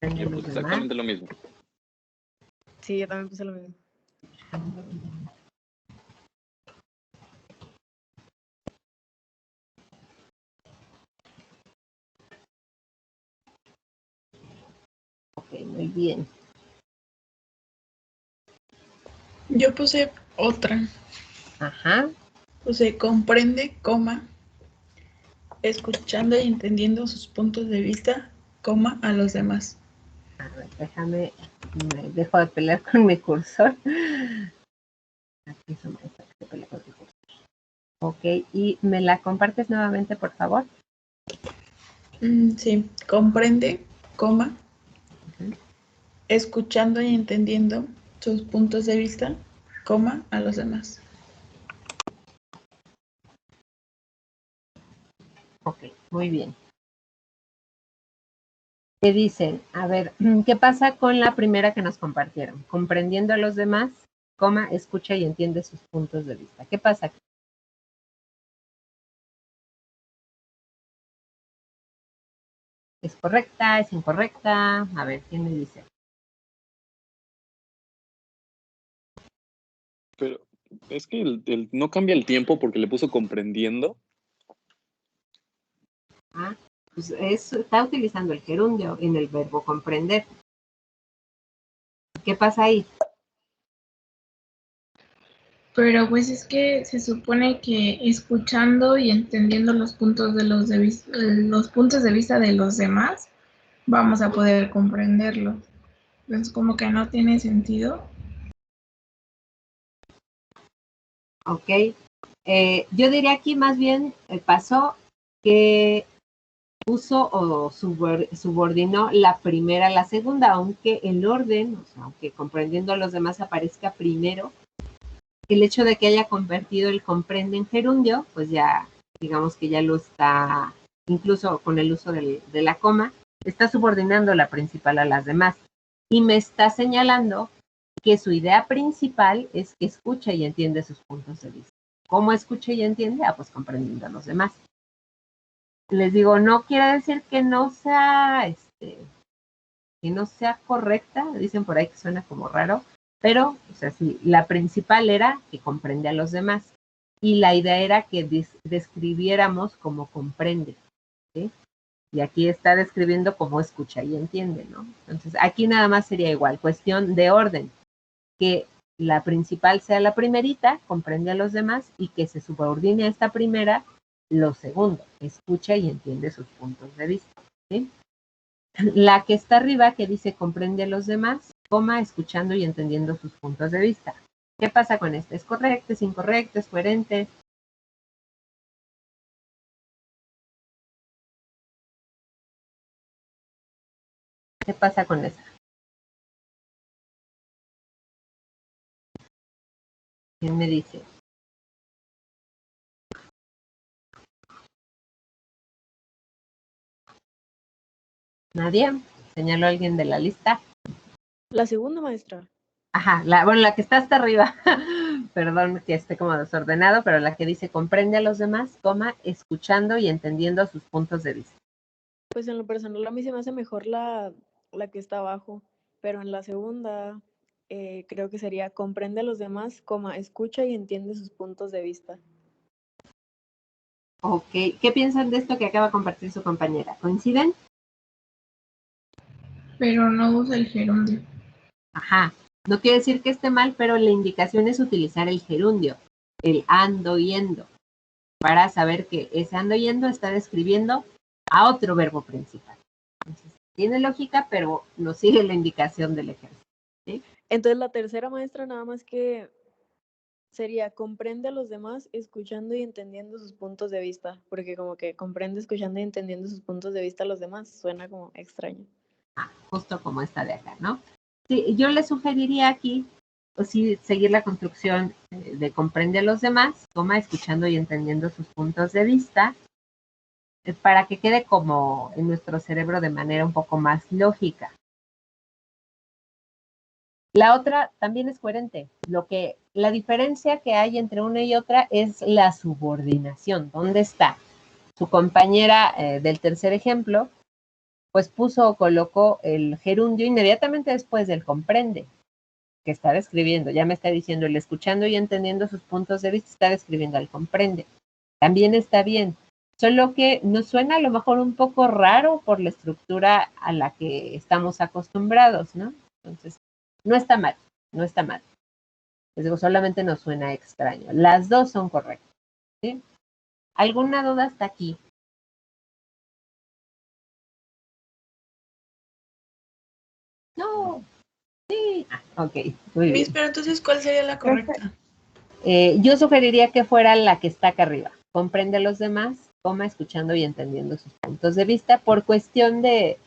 Yo puse exactamente lo mismo. Sí, yo también puse lo mismo. Ok, muy bien. Yo puse otra. Ajá. Puse comprende, escuchando y entendiendo sus puntos de vista, a los demás. A ver, déjame, me dejo de pelear con mi cursor. Aquí se me pelea con mi cursor. Ok, y me la compartes nuevamente, por favor. Sí, comprende, escuchando y entendiendo sus puntos de vista, a los demás. Ok, muy bien. ¿Qué dicen? A ver, ¿qué pasa con la primera que nos compartieron? Comprendiendo a los demás, escucha y entiende sus puntos de vista. ¿Qué pasa aquí? ¿Es correcta? ¿Es incorrecta? A ver, ¿quién me dice? Pero es que no cambia el tiempo porque le puso comprendiendo. Pues está utilizando el gerundio en el verbo comprender. ¿Qué pasa ahí? Pero pues es que se supone que escuchando y entendiendo los puntos de vista de los demás, vamos a poder comprenderlo. Entonces como que no tiene sentido. Ok. Yo diría aquí más bien pasó que puso o subordinó la primera a la segunda, aunque el orden, o sea, aunque comprendiendo a los demás aparezca primero, el hecho de que haya convertido el comprende en gerundio, pues ya, digamos que ya lo está, incluso con el uso de la coma, está subordinando la principal a las demás. Y me está señalando que su idea principal es que escucha y entiende sus puntos de vista. ¿Cómo escucha y entiende? Pues comprendiendo a los demás. Les digo, no quiere decir que no sea, correcta, dicen por ahí que suena como raro, pero, o sea, sí, la principal era que comprende a los demás y la idea era que describiéramos como comprende, ¿sí? Y aquí está describiendo cómo escucha y entiende, ¿no? Entonces, aquí nada más sería igual, cuestión de orden, que la principal sea la primerita, comprende a los demás y que se subordine a esta primera lo segundo, escucha y entiende sus puntos de vista, ¿sí? La que está arriba, que dice comprende a los demás, escuchando y entendiendo sus puntos de vista. ¿Qué pasa con este? ¿Es correcto, es incorrecto, es coherente? ¿Qué pasa con esa? ¿Quién me dice? ¿Nadie? ¿Señaló alguien de la lista? La segunda, maestra. Ajá, la que está hasta arriba. Perdón que esté como desordenado, pero la que dice comprende a los demás, escuchando y entendiendo sus puntos de vista. Pues en lo personal a mí se me hace mejor la que está abajo, pero en la segunda creo que sería comprende a los demás, escucha y entiende sus puntos de vista. Ok, ¿qué piensan de esto que acaba de compartir su compañera? ¿Coinciden? Pero no usa el gerundio. Ajá, no quiere decir que esté mal, pero la indicación es utilizar el gerundio, el ando yendo, para saber que ese ando yendo está describiendo a otro verbo principal. Entonces, tiene lógica, pero no sigue la indicación del ejercicio, ¿sí? Entonces la tercera, maestra, nada más que sería comprende a los demás escuchando y entendiendo sus puntos de vista, porque como que comprende escuchando y entendiendo sus puntos de vista a los demás suena como extraño. Justo como esta de acá, ¿no? Sí, yo le sugeriría aquí, pues sí, seguir la construcción de comprende a los demás, escuchando y entendiendo sus puntos de vista, para que quede como en nuestro cerebro de manera un poco más lógica. La otra también es coherente. La diferencia que hay entre una y otra es la subordinación. ¿Dónde está? Su compañera del tercer ejemplo, pues puso o colocó el gerundio inmediatamente después del comprende, que está describiendo. Ya me está diciendo el escuchando y entendiendo sus puntos de vista, está describiendo al comprende. También está bien. Solo que nos suena a lo mejor un poco raro por la estructura a la que estamos acostumbrados, ¿no? Entonces, no está mal, no está mal. Les digo, solamente nos suena extraño. Las dos son correctas, ¿sí? ¿Alguna duda hasta aquí? No. Sí. Ok, muy bien. Pero entonces, ¿cuál sería la correcta? Yo sugeriría que fuera la que está acá arriba. Comprende a los demás, escuchando y entendiendo sus puntos de vista por cuestión de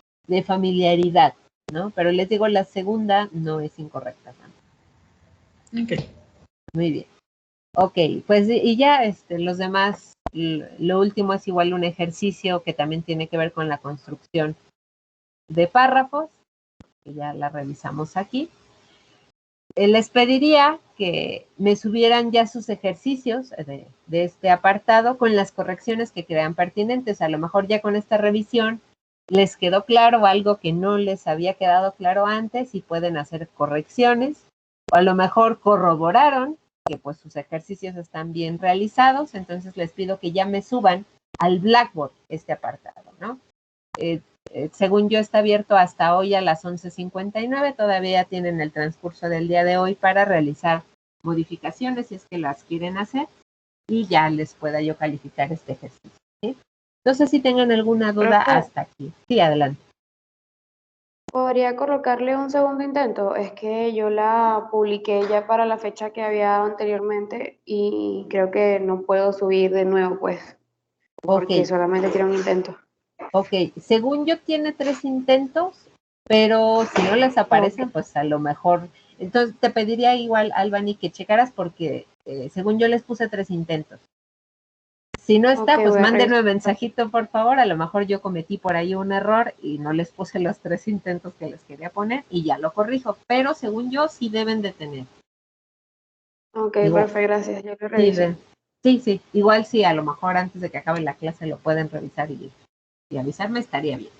familiaridad, ¿no? Pero les digo, la segunda no es incorrecta. Ok. Muy bien. Ok, pues y ya los demás, lo último es igual un ejercicio que también tiene que ver con la construcción de párrafos, que ya la revisamos aquí. Les pediría que me subieran ya sus ejercicios de este apartado con las correcciones que crean pertinentes. A lo mejor ya con esta revisión les quedó claro algo que no les había quedado claro antes y pueden hacer correcciones. O a lo mejor corroboraron que pues sus ejercicios están bien realizados. Entonces les pido que ya me suban al Blackboard este apartado, ¿no? Según yo está abierto hasta hoy a las 11:59, todavía tienen el transcurso del día de hoy para realizar modificaciones si es que las quieren hacer y ya les pueda yo calificar este ejercicio, ¿sí? Entonces, si tengan alguna duda hasta aquí. Sí, adelante. ¿Podría colocarle un segundo intento? Es que yo la publiqué ya para la fecha que había dado anteriormente y creo que no puedo subir de nuevo, pues, porque solamente tiene un intento. Ok, según yo tiene 3 intentos, pero si no les aparecen, pues a lo mejor. Entonces te pediría igual, Albany, que checaras porque según yo les puse 3 intentos. Si no está, pues mándenme un mensajito, por favor. A lo mejor yo cometí por ahí un error y no les puse los 3 intentos que les quería poner y ya lo corrijo. Pero según yo, sí deben de tener. Ok, perfecto, gracias. Yo lo reviso. Sí. Igual sí, a lo mejor antes de que acabe la clase lo pueden revisar y avisarme, estaría bien.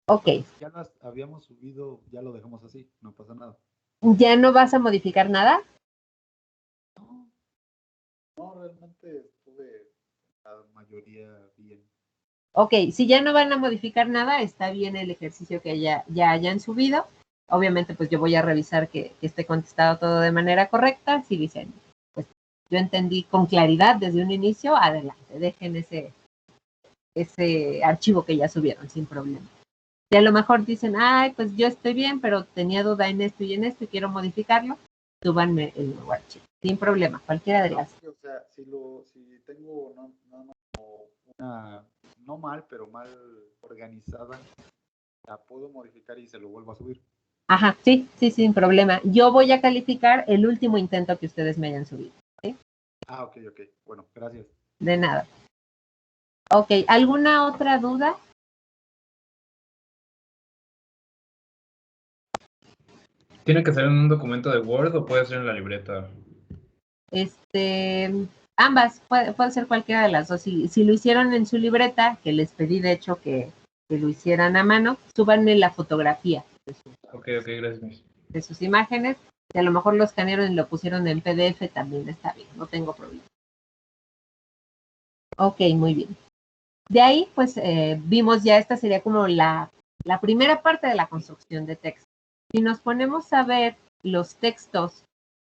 Ok. Ya las habíamos subido, ya lo dejamos así, no pasa nada. ¿Ya no vas a modificar nada? No, realmente estuve la mayoría bien. Ok, si ya no van a modificar nada, está bien el ejercicio que ya hayan subido. Obviamente, pues yo voy a revisar que esté contestado todo de manera correcta. Si dicen, pues yo entendí con claridad desde un inicio, adelante, dejen ese archivo que ya subieron sin problema. Si a lo mejor dicen, ay, pues yo estoy bien, pero tenía duda en esto y quiero modificarlo, súbanme el nuevo archivo, sin problema, cualquiera de las. O sea, si tengo nada más como una, no mal, pero mal organizada, la puedo modificar y se lo vuelvo a subir. Ajá, sí, sin problema. Yo voy a calificar el último intento que ustedes me hayan subido. ¿Sí? Ah, ok. Bueno, gracias. De nada. Ok, ¿alguna otra duda? ¿Tiene que ser en un documento de Word o puede ser en la libreta? Ambas, puede ser cualquiera de las dos. Si lo hicieron en su libreta, que les pedí de hecho que lo hicieran a mano, súbanme la fotografía gracias. De sus imágenes. Si a lo mejor lo escanearon y lo pusieron en PDF, también está bien, no tengo problema. Ok, muy bien. De ahí, pues, vimos ya, esta sería como la primera parte de la construcción de texto. Si nos ponemos a ver los textos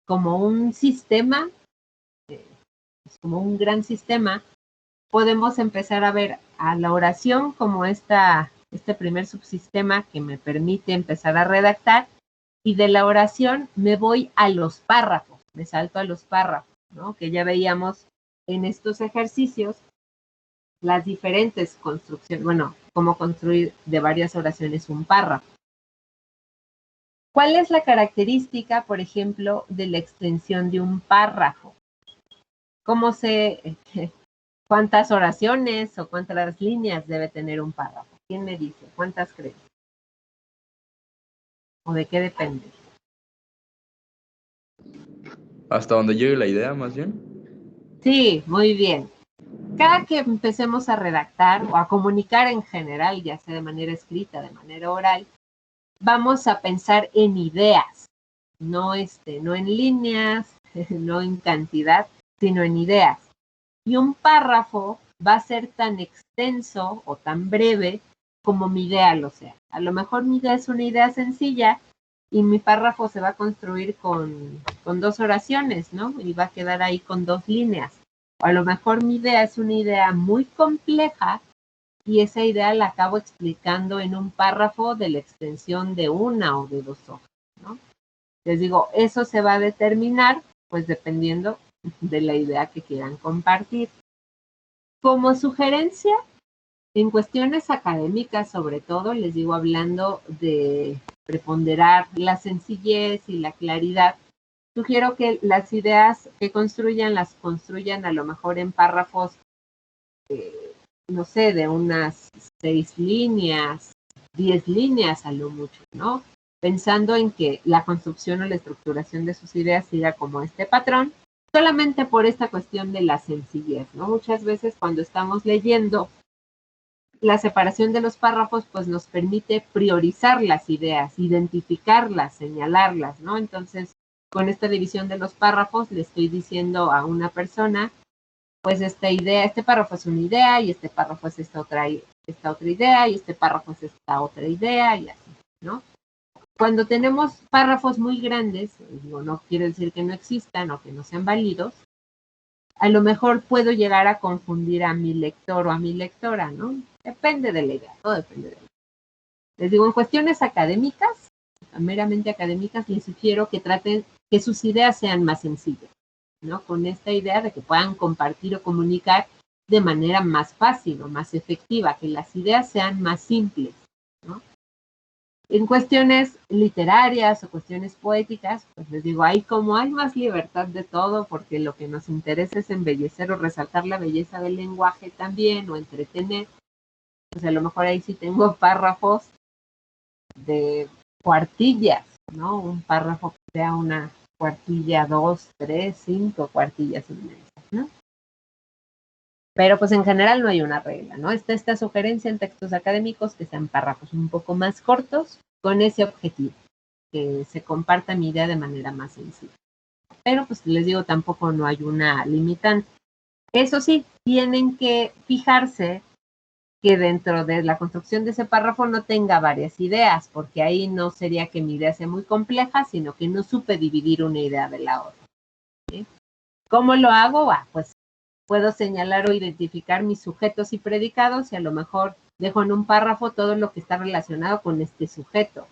como un sistema, como un gran sistema, podemos empezar a ver a la oración como este primer subsistema que me permite empezar a redactar, y de la oración me voy a los párrafos, me salto a los párrafos, ¿no? Que ya veíamos en estos ejercicios las diferentes construcciones, bueno, cómo construir de varias oraciones un párrafo. ¿Cuál es la característica, por ejemplo, de la extensión de un párrafo? ¿Cómo sé cuántas oraciones o cuántas líneas debe tener un párrafo? ¿Quién me dice? ¿Cuántas crees? ¿O de qué depende? Hasta donde llegue la idea, más bien. Sí, muy bien. Cada que empecemos a redactar o a comunicar en general, ya sea de manera escrita, de manera oral, vamos a pensar en ideas, no en líneas, no en cantidad, sino en ideas. Y un párrafo va a ser tan extenso o tan breve como mi idea lo sea. A lo mejor mi idea es una idea sencilla y mi párrafo se va a construir con 2 oraciones, ¿no? Y va a quedar ahí con 2 líneas. O a lo mejor mi idea es una idea muy compleja y esa idea la acabo explicando en un párrafo de la extensión de 1 o de 2 hojas, ¿no? Les digo, eso se va a determinar, pues dependiendo de la idea que quieran compartir. Como sugerencia, en cuestiones académicas, sobre todo, les digo, hablando de preponderar la sencillez y la claridad, sugiero que las ideas que las construyan a lo mejor en párrafos, no sé, de unas 6 líneas, 10 líneas a lo mucho, ¿no? Pensando en que la construcción o la estructuración de sus ideas siga como este patrón, solamente por esta cuestión de la sencillez, ¿no? Muchas veces cuando estamos leyendo, la separación de los párrafos pues nos permite priorizar las ideas, identificarlas, señalarlas, ¿no? Entonces, con esta división de los párrafos le estoy diciendo a una persona, pues esta idea, este párrafo es una idea y este párrafo es esta otra idea y este párrafo es esta otra idea y así, ¿no? Cuando tenemos párrafos muy grandes, no quiere decir que no existan o que no sean válidos, a lo mejor puedo llegar a confundir a mi lector o a mi lectora, ¿no? Depende de la idea, todo depende de la idea. Les digo, en cuestiones académicas, meramente académicas, les sugiero que traten que sus ideas sean más sencillas, ¿no? Con esta idea de que puedan compartir o comunicar de manera más fácil o más efectiva, que las ideas sean más simples, ¿no? En cuestiones literarias o cuestiones poéticas, pues les digo, ahí como hay más libertad de todo, porque lo que nos interesa es embellecer o resaltar la belleza del lenguaje también, o entretener, pues a lo mejor ahí sí tengo párrafos de cuartillas, ¿no? Un párrafo que sea una cuartilla, 2, 3, 5 cuartillas inmensas, ¿no? Pero pues en general no hay una regla, ¿no? Está esta sugerencia en textos académicos que sean párrafos un poco más cortos con ese objetivo, que se comparta mi idea de manera más sencilla. Pero pues les digo, tampoco no hay una limitante. Eso sí, tienen que fijarse que dentro de la construcción de ese párrafo no tenga varias ideas, porque ahí no sería que mi idea sea muy compleja, sino que no supe dividir una idea de la otra, ¿sí? ¿Cómo lo hago? Pues puedo señalar o identificar mis sujetos y predicados y a lo mejor dejo en un párrafo todo lo que está relacionado con este sujeto,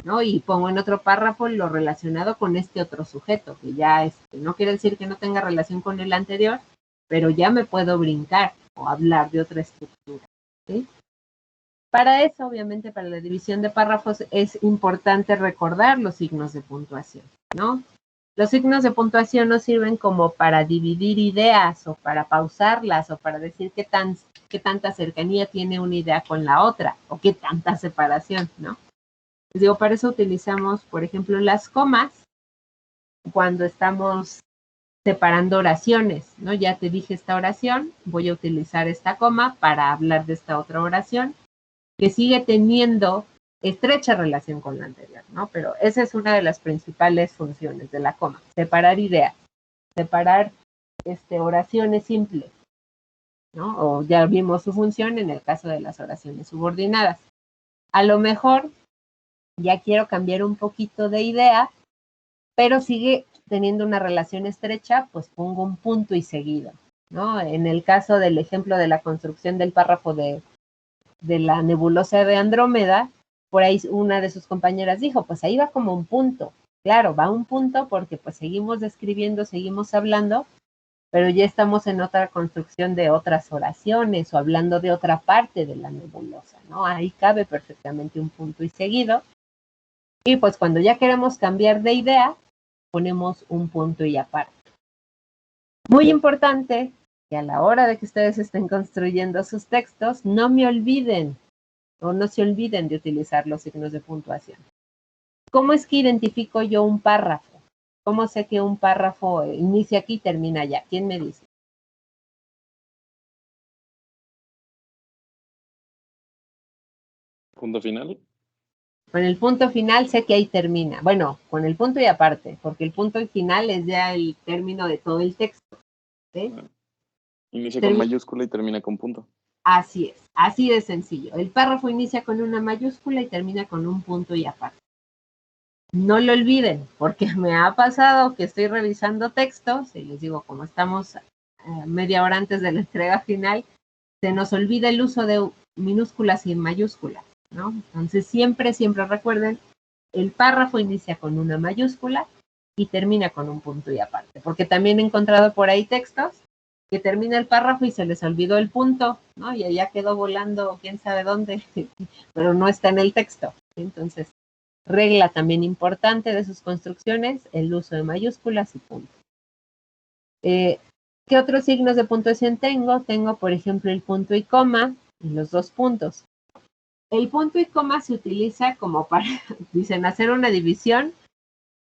¿no? Y pongo en otro párrafo lo relacionado con este otro sujeto, que ya no quiere decir que no tenga relación con el anterior, pero ya me puedo brincar o hablar de otra estructura, ¿sí? Para eso, obviamente, para la división de párrafos es importante recordar los signos de puntuación, ¿no? Los signos de puntuación nos sirven como para dividir ideas o para pausarlas o para decir qué tanta cercanía tiene una idea con la otra o qué tanta separación, ¿no? Les digo, para eso utilizamos, por ejemplo, las comas cuando estamos separando oraciones, ¿no? Ya te dije esta oración, voy a utilizar esta coma para hablar de esta otra oración que sigue teniendo estrecha relación con la anterior, ¿no? Pero esa es una de las principales funciones de la coma, separar ideas, separar oraciones simples, ¿no? O ya vimos su función en el caso de las oraciones subordinadas. A lo mejor ya quiero cambiar un poquito de idea, pero sigue teniendo una relación estrecha, pues pongo un punto y seguido, ¿no? En el caso del ejemplo de la construcción del párrafo de la nebulosa de Andrómeda, por ahí una de sus compañeras dijo, pues ahí va como un punto. Claro, va un punto porque pues seguimos describiendo, seguimos hablando, pero ya estamos en otra construcción de otras oraciones o hablando de otra parte de la nebulosa, ¿no? Ahí cabe perfectamente un punto y seguido. Y pues cuando ya queremos cambiar de idea, ponemos un punto y aparte. Muy importante que a la hora de que ustedes estén construyendo sus textos, no me olviden o no se olviden de utilizar los signos de puntuación. ¿Cómo es que identifico yo un párrafo? ¿Cómo sé que un párrafo inicia aquí y termina allá? ¿Quién me dice? ¿Punto final? Con el punto final sé que ahí termina. Bueno, con el punto y aparte, porque el punto final es ya el término de todo el texto, ¿sí? Inicia con mayúscula y termina con punto. Así es, así de sencillo. El párrafo inicia con una mayúscula y termina con un punto y aparte. No lo olviden, porque me ha pasado que estoy revisando textos y les digo, como estamos media hora antes de la entrega final, se nos olvida el uso de minúsculas y mayúsculas, ¿no? Entonces siempre recuerden, el párrafo inicia con una mayúscula y termina con un punto y aparte, porque también he encontrado por ahí textos que termina el párrafo y se les olvidó el punto, ¿no? Y allá quedó volando quién sabe dónde, pero no está en el texto. Entonces, regla también importante de sus construcciones, el uso de mayúsculas y puntos. ¿Qué otros signos de puntuación tengo? Tengo, por ejemplo, el punto y coma y los dos puntos. El punto y coma se utiliza como para, dicen, hacer una división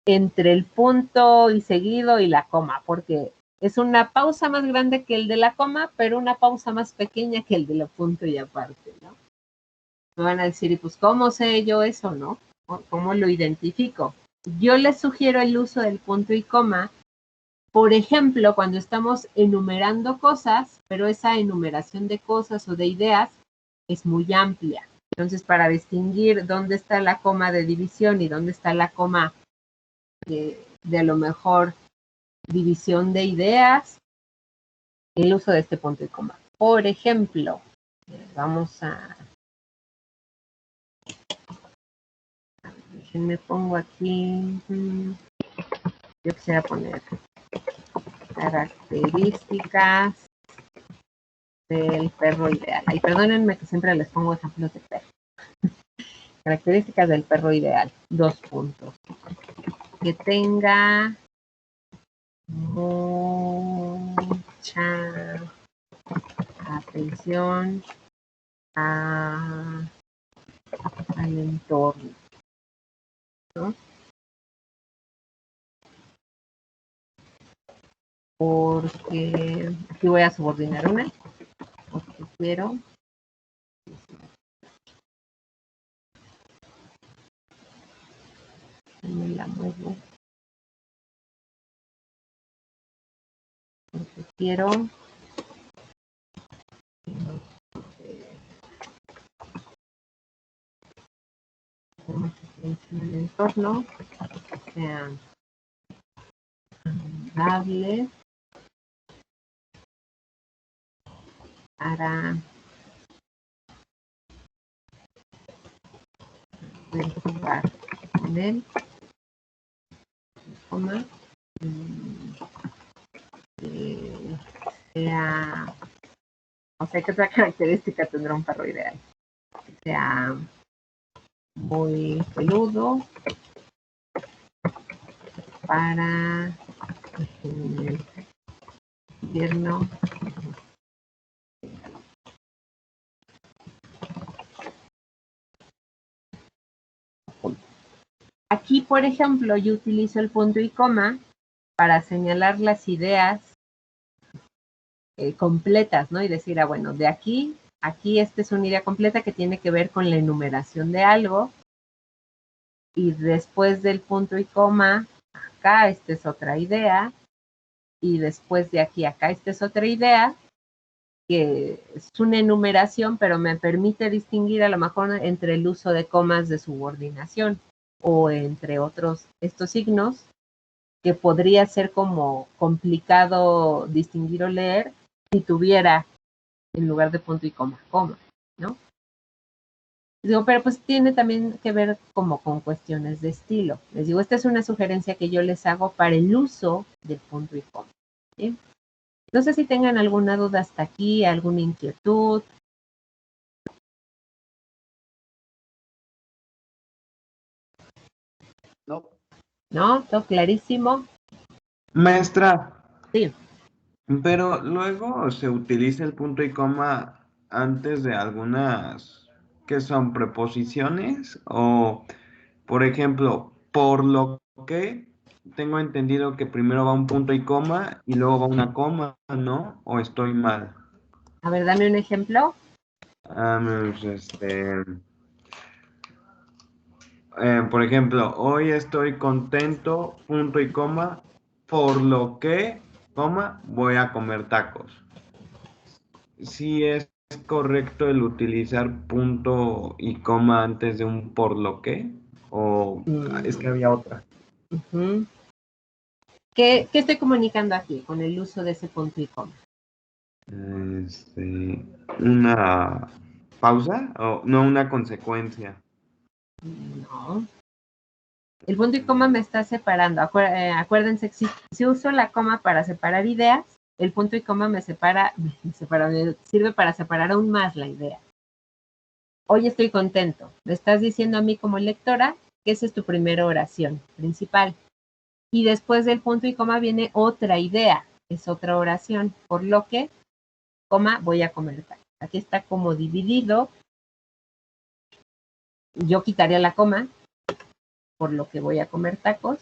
entre el punto y seguido y la coma, porque es una pausa más grande que el de la coma, pero una pausa más pequeña que el de la punto y aparte, ¿no? Me van a decir, ¿y pues cómo sé yo eso, no? ¿Cómo lo identifico? Yo les sugiero el uso del punto y coma, por ejemplo, cuando estamos enumerando cosas, pero esa enumeración de cosas o de ideas es muy amplia. Entonces, para distinguir dónde está la coma de división y dónde está la coma de a lo mejor división de ideas, el uso de este punto y coma. Por ejemplo, vamos a... Déjenme pongo aquí... Yo quisiera poner características del perro ideal. Ay, perdónenme que siempre les pongo ejemplos de perro. Características del perro ideal. 2 puntos. Que tenga mucha atención al entorno, ¿no? Porque aquí voy a subordinar una, porque quiero me la muevo, porque quiero el entorno sean amigables para jugar con él, coma, sea, o sea, ¿qué otra característica tendrá un perro ideal? Que sea muy peludo para el invierno. Aquí, por ejemplo, yo utilizo el punto y coma para señalar las ideas completas, ¿no? Y decir, bueno, de aquí, esta es una idea completa que tiene que ver con la enumeración de algo. Y después del punto y coma, acá, esta es otra idea. Y después de aquí, acá, esta es otra idea, que es una enumeración, pero me permite distinguir a lo mejor entre el uso de comas de subordinación o entre otros, estos signos, que podría ser como complicado distinguir o leer si tuviera en lugar de punto y coma, ¿no? Digo, pero pues tiene también que ver como con cuestiones de estilo. Les digo, esta es una sugerencia que yo les hago para el uso del punto y coma, ¿sí? No sé si tengan alguna duda hasta aquí, alguna inquietud. No. ¿No? ¿Todo clarísimo? Maestra. Sí. Pero luego se utiliza el punto y coma antes de algunas que son preposiciones o, por ejemplo, por lo que tengo entendido que primero va un punto y coma y luego va una coma, ¿no? ¿O estoy mal? A ver, dame un ejemplo. Por ejemplo, hoy estoy contento, punto y coma, por lo que, coma, voy a comer tacos. ¿Sí es correcto el utilizar punto y coma antes de un por lo que? ¿O es que había otra? Uh-huh. ¿Qué estoy comunicando aquí con el uso de ese punto y coma? ¿Una pausa? ¿O no una consecuencia? No. El punto y coma me está separando. Acuérdense, si uso la coma para separar ideas, el punto y coma me sirve para separar aún más la idea. Hoy estoy contento. Me estás diciendo a mí como lectora que esa es tu primera oración principal. Y después del punto y coma viene otra idea, es otra oración. Por lo que, coma, voy a comer tacos. Aquí está como dividido. Yo quitaría la coma, por lo que voy a comer tacos.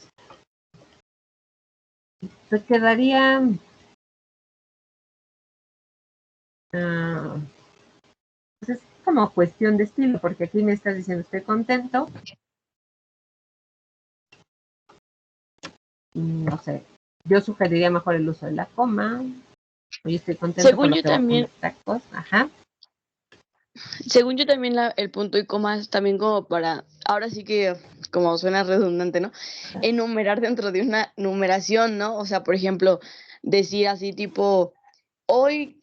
Se quedaría... pues es como cuestión de estilo, porque aquí me estás diciendo estoy contento. No sé, yo sugeriría mejor el uso de la coma. Hoy estoy contento Según con lo yo que voy a también, comer tacos. Ajá. Según yo también el punto y coma es también como para, ahora sí que como suena redundante, ¿no? Enumerar dentro de una numeración, ¿no? O sea, por ejemplo, decir así tipo, hoy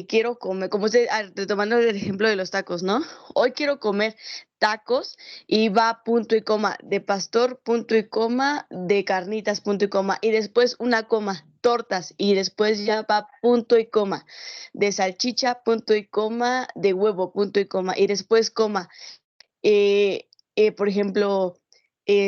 quiero comer, como usted, retomando el ejemplo de los tacos, ¿no? Hoy quiero comer tacos y va punto y coma, de pastor, punto y coma, de carnitas, punto y coma, y después una coma, tortas, y después ya va punto y coma, de salchicha, punto y coma, de huevo, punto y coma, y después coma, por ejemplo,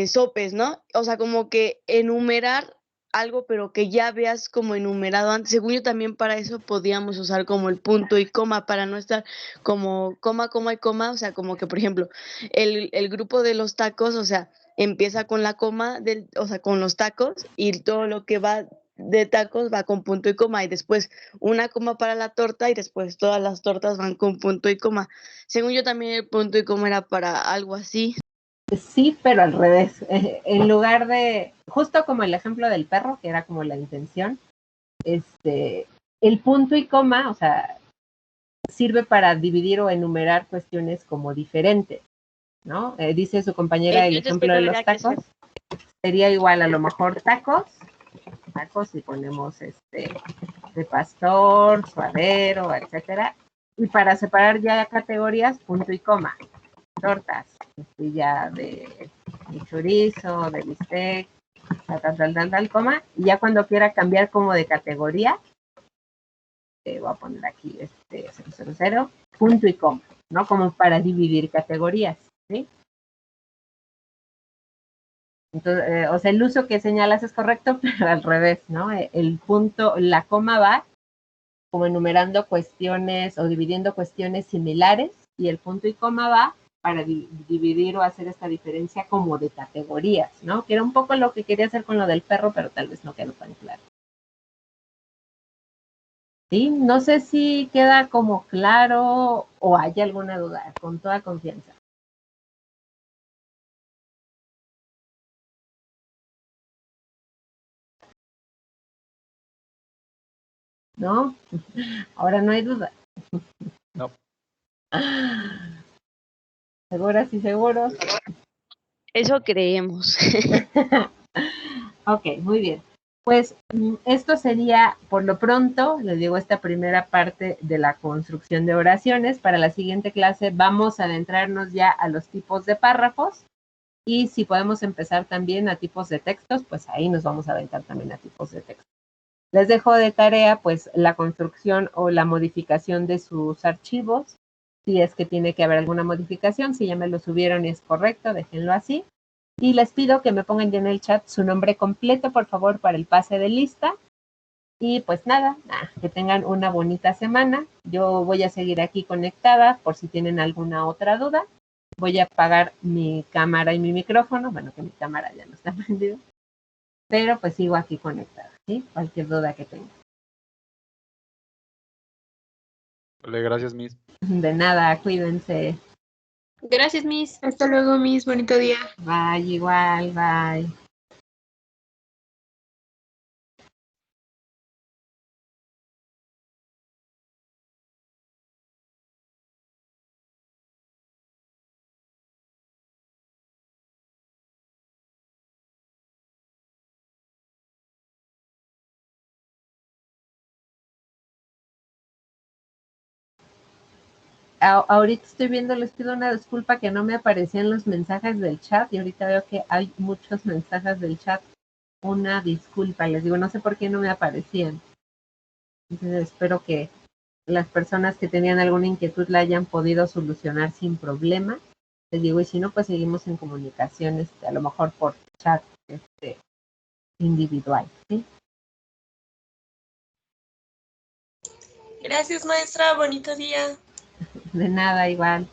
sopes, ¿no? O sea, como que enumerar algo, pero que ya veas como enumerado antes. Según yo también para eso podíamos usar como el punto y coma, para no estar como coma, coma y coma, o sea, como que, por ejemplo, el grupo de los tacos, o sea, empieza con la coma, o sea, con los tacos, y todo lo que va de tacos va con punto y coma, y después una coma para la torta, y después todas las tortas van con punto y coma. Según yo también el punto y coma era para algo así. Sí, pero al revés. En lugar de, justo como el ejemplo del perro, que era como la intención, el punto y coma, o sea, sirve para dividir o enumerar cuestiones como diferentes, ¿no? Dice su compañera el ejemplo de los tacos. Sería igual a lo mejor tacos, y ponemos de pastor, suadero, etcétera. Y para separar ya categorías, punto y coma. Tortas, ya de chorizo, de bistec, tal, coma. Y ya cuando quiera cambiar como de categoría, voy a poner aquí 000, punto y coma, ¿no? Como para dividir categorías, ¿sí? Entonces, o sea, el uso que señalas es correcto, pero al revés, ¿no? El punto, la coma va como enumerando cuestiones o dividiendo cuestiones similares, y el punto y coma va para dividir o hacer esta diferencia como de categorías, ¿no? Que era un poco lo que quería hacer con lo del perro, pero tal vez no quedó tan claro. ¿Sí? No sé si queda como claro o hay alguna duda, con toda confianza. ¿No? Ahora no hay duda. No. ¿Seguras y seguros? Eso creemos. Ok, muy bien. Pues esto sería, por lo pronto, les digo, esta primera parte de la construcción de oraciones. Para la siguiente clase vamos a adentrarnos ya a los tipos de párrafos, y si podemos empezar también a tipos de textos, pues ahí nos vamos a aventar también a tipos de textos. Les dejo de tarea pues la construcción o la modificación de sus archivos, si es que tiene que haber alguna modificación. Si ya me lo subieron y es correcto, déjenlo así. Y les pido que me pongan ya en el chat su nombre completo, por favor, para el pase de lista. Y pues nada, que tengan una bonita semana. Yo voy a seguir aquí conectada por si tienen alguna otra duda. Voy a apagar mi cámara y mi micrófono. Bueno, que mi cámara ya no está prendida, pero pues sigo aquí conectada, ¿sí? Cualquier duda que tengan. Vale, gracias, Miss. De nada, cuídense. Gracias, Miss. Hasta luego, Miss. Bonito día. Bye, igual, bye. Ahorita estoy viendo, les pido una disculpa que no me aparecían los mensajes del chat, y ahorita veo que hay muchos mensajes del chat. Una disculpa, les digo, no sé por qué no me aparecían. Entonces espero que las personas que tenían alguna inquietud la hayan podido solucionar sin problema. Les digo, y si no, pues seguimos en comunicación, a lo mejor por chat individual, ¿sí? Gracias, maestra. Bonito día. De nada, igual.